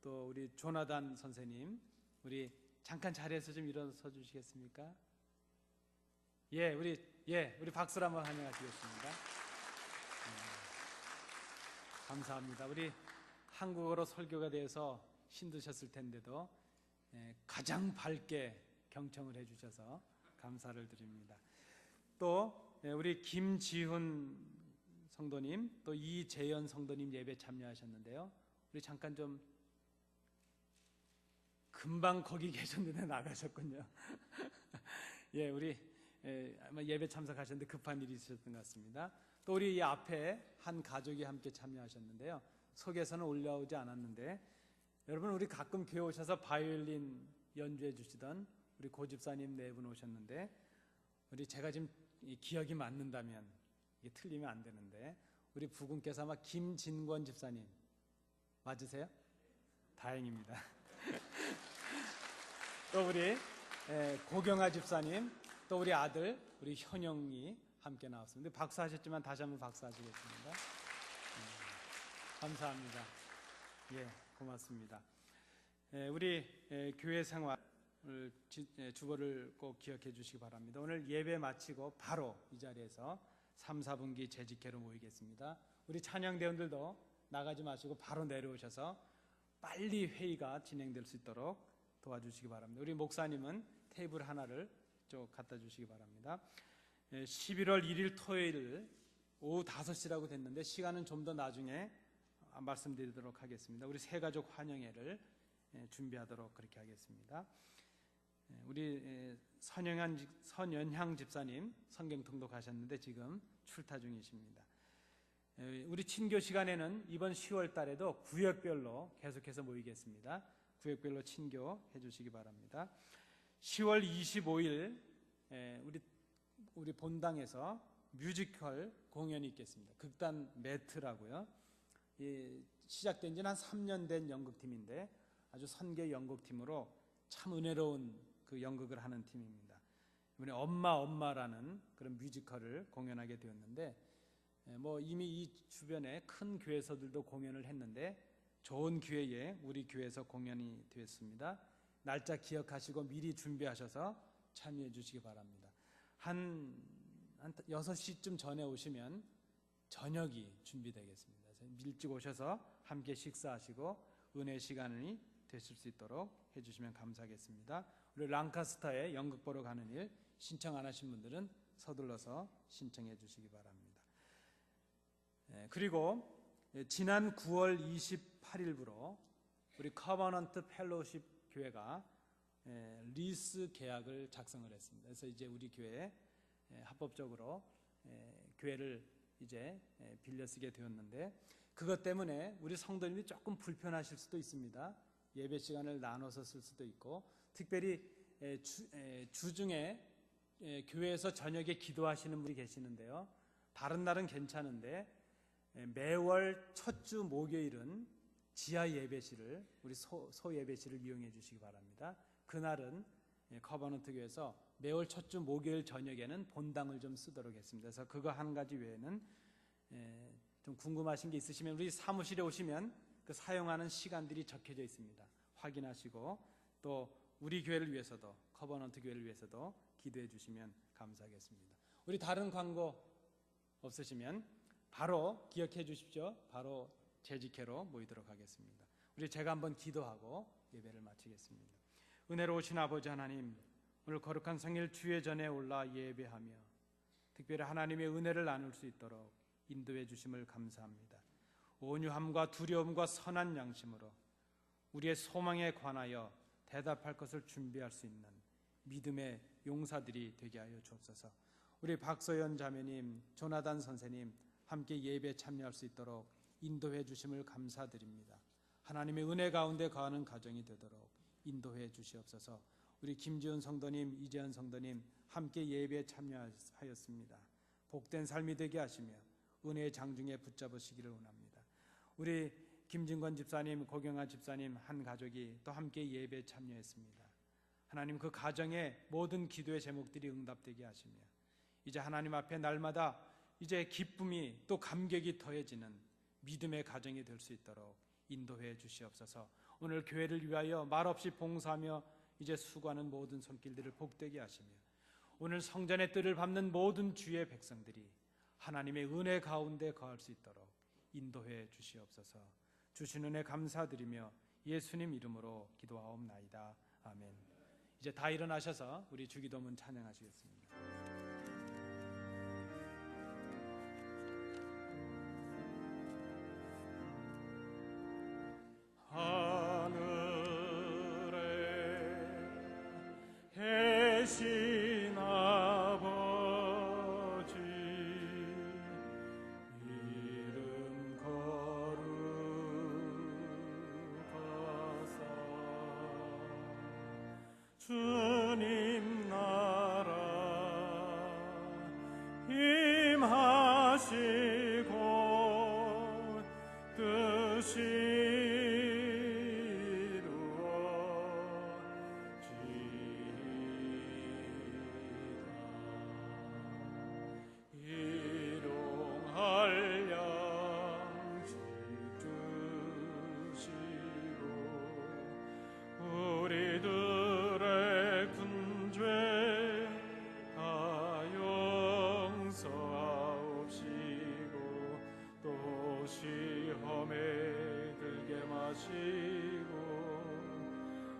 또 우리 조나단 선생님, 우리 잠깐 자리에서 좀 일어서 주시겠습니까? 우리 박수로 한번 환영하시겠습니다. 감사합니다. 우리 한국어로 설교가 되어서 힘드셨을 텐데도 가장 밝게 경청을 해주셔서 감사를 드립니다. 또 우리 김지훈 성도님, 또 이재연 성도님 예배 참여하셨는데요. 우리 잠깐 좀 금방 거기 계셨는데 나가셨군요. 우리 아마 예배 참석하셨는데 급한 일이 있으셨던 것 같습니다. 또 우리 이 앞에 한 가족이 함께 참여하셨는데요. 속에서는 올라오지 않았는데 여러분, 우리 가끔 교회 오셔서 바이올린 연주해 주시던 우리 고집사님 네 분 오셨는데, 우리 제가 지금 기억이 맞는다면, 이게 틀리면 안 되는데, 우리 부군께서 아마 김진권 집사님 맞으세요? 다행입니다. 또 우리 고경아 집사님, 또 우리 아들 우리 현영이 함께 나왔습니다. 박수하셨지만 다시 한번 박수하시겠습니다. 감사합니다. 고맙습니다. 우리 교회 생활 주보를 꼭 기억해 주시기 바랍니다. 오늘 예배 마치고 바로 이 자리에서 3, 4분기 재직회로 모이겠습니다. 우리 찬양대원들도 나가지 마시고 바로 내려오셔서 빨리 회의가 진행될 수 있도록 도와주시기 바랍니다. 우리 목사님은 테이블 하나를 좀 갖다 주시기 바랍니다. 11월 1일 토요일 오후 5시라고 됐는데 시간은 좀 더 나중에 말씀드리도록 하겠습니다. 우리 새가족 환영회를 준비하도록 그렇게 하겠습니다. 우리 선연향 집사님 성경 통독하셨는데 지금 출타 중이십니다. 우리 친교 시간에는 이번 10월 달에도 구역별로 계속해서 모이겠습니다. 구역별로 친교 해주시기 바랍니다. 10월 25일 우리 본당에서 뮤지컬 공연이 있겠습니다. 극단 매트라고요. 시작된 지는 한 3년 된 연극팀인데 아주 선교 연극팀으로 참 은혜로운 그 연극을 하는 팀입니다. 이번에 엄마라는 그런 뮤지컬을 공연하게 되었는데 이미 이 주변에 큰 교회에서들도 공연을 했는데 좋은 기회에 우리 교회에서 공연이 되었습니다. 날짜 기억하시고 미리 준비하셔서 참여해 주시기 바랍니다. 한 6시쯤 전에 오시면 저녁이 준비되겠습니다. 그래서 일찍 오셔서 함께 식사하시고 은혜 시간이 되실 수 있도록 해주시면 감사하겠습니다. 우리 랑카스타에 연극 보러 가는 일 신청 안 하신 분들은 서둘러서 신청해 주시기 바랍니다. 그리고 지난 9월 28일부로 우리 커버넌트 펠로우십 교회가 리스 계약을 작성을 했습니다. 그래서 이제 우리 교회에 합법적으로 교회를 이제 빌려 쓰게 되었는데 그것 때문에 우리 성도님이 조금 불편하실 수도 있습니다. 예배 시간을 나눠서 쓸 수도 있고 특별히 주중에 교회에서 저녁에 기도하시는 분이 계시는데요. 다른 날은 괜찮은데 매월 첫 주 목요일은 지하 예배실을 우리 소 예배실을 이용해 주시기 바랍니다. 그날은 커버넌트 교회에서 매월 첫 주 목요일 저녁에는 본당을 좀 쓰도록 했습니다. 그래서 그거 한 가지 외에는 좀 궁금하신 게 있으시면 우리 사무실에 오시면 그 사용하는 시간들이 적혀져 있습니다. 확인하시고 또 우리 교회를 위해서도 커버넌트 교회를 위해서도 기도해 주시면 감사하겠습니다. 우리 다른 광고 없으시면 바로 기억해 주십시오. 바로 재직회로 모이도록 하겠습니다. 우리 제가 한번 기도하고 예배를 마치겠습니다. 은혜로우신 아버지 하나님, 오늘 거룩한 성일 주의 전에 올라 예배하며 특별히 하나님의 은혜를 나눌 수 있도록 인도해 주심을 감사합니다. 온유함과 두려움과 선한 양심으로 우리의 소망에 관하여 대답할 것을 준비할 수 있는 믿음의 용사들이 되게 하여 주옵소서. 우리 박소연 자매님, 조나단 선생님 함께 예배에 참여할 수 있도록 인도해 주심을 감사드립니다. 하나님의 은혜 가운데 거하는 가정이 되도록 인도해 주시옵소서. 우리 김지훈 성도님, 이재현 성도님 함께 예배에 참여하였습니다. 복된 삶이 되게 하시며 은혜의 장중에 붙잡으시기를 원합니다. 우리 김진권 집사님, 고경아 집사님 한 가족이 또 함께 예배에 참여했습니다. 하나님 그 가정의 모든 기도의 제목들이 응답되게 하시며 이제 하나님 앞에 날마다 이제 기쁨이 또 감격이 더해지는 믿음의 가정이 될 수 있도록 인도해 주시옵소서. 오늘 교회를 위하여 말없이 봉사하며 이제 수고하는 모든 손길들을 복되게 하시며 오늘 성전의 뜰을 밟는 모든 주의 백성들이 하나님의 은혜 가운데 거할 수 있도록 인도해 주시옵소서. 주신 은혜 감사드리며 예수님 이름으로 기도하옵나이다. 아멘. 이제 다 일어나셔서 우리 주기도문 찬양하시겠습니다. 계신 아버지 이름 거룩하사 주님 나라 임하시고 뜻이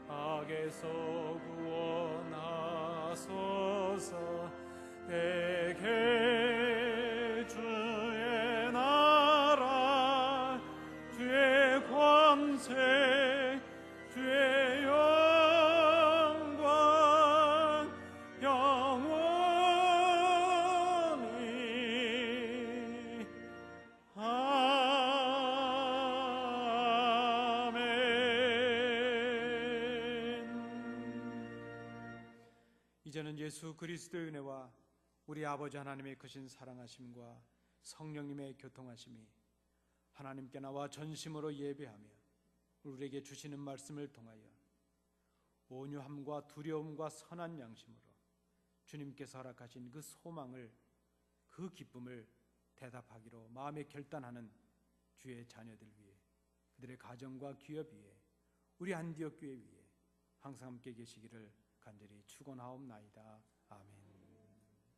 악에서 구원하소서. 내게 주의 나라 주의 권세 주의 영광 영원히 이제는 예수 그리스도의 은혜와 우리 아버지 하나님의 크신 사랑하심과 성령님의 교통하심이 하나님께 나와 전심으로 예배하며 우리에게 주시는 말씀을 통하여 온유함과 두려움과 선한 양심으로 주님께서 허락하신 그 소망을, 그 기쁨을 대답하기로 마음에 결단하는 주의 자녀들 위해, 그들의 가정과 기업 위에, 우리 안디옥 교회 위에 항상 함께 계시기를 간절히 축원하옵나이다.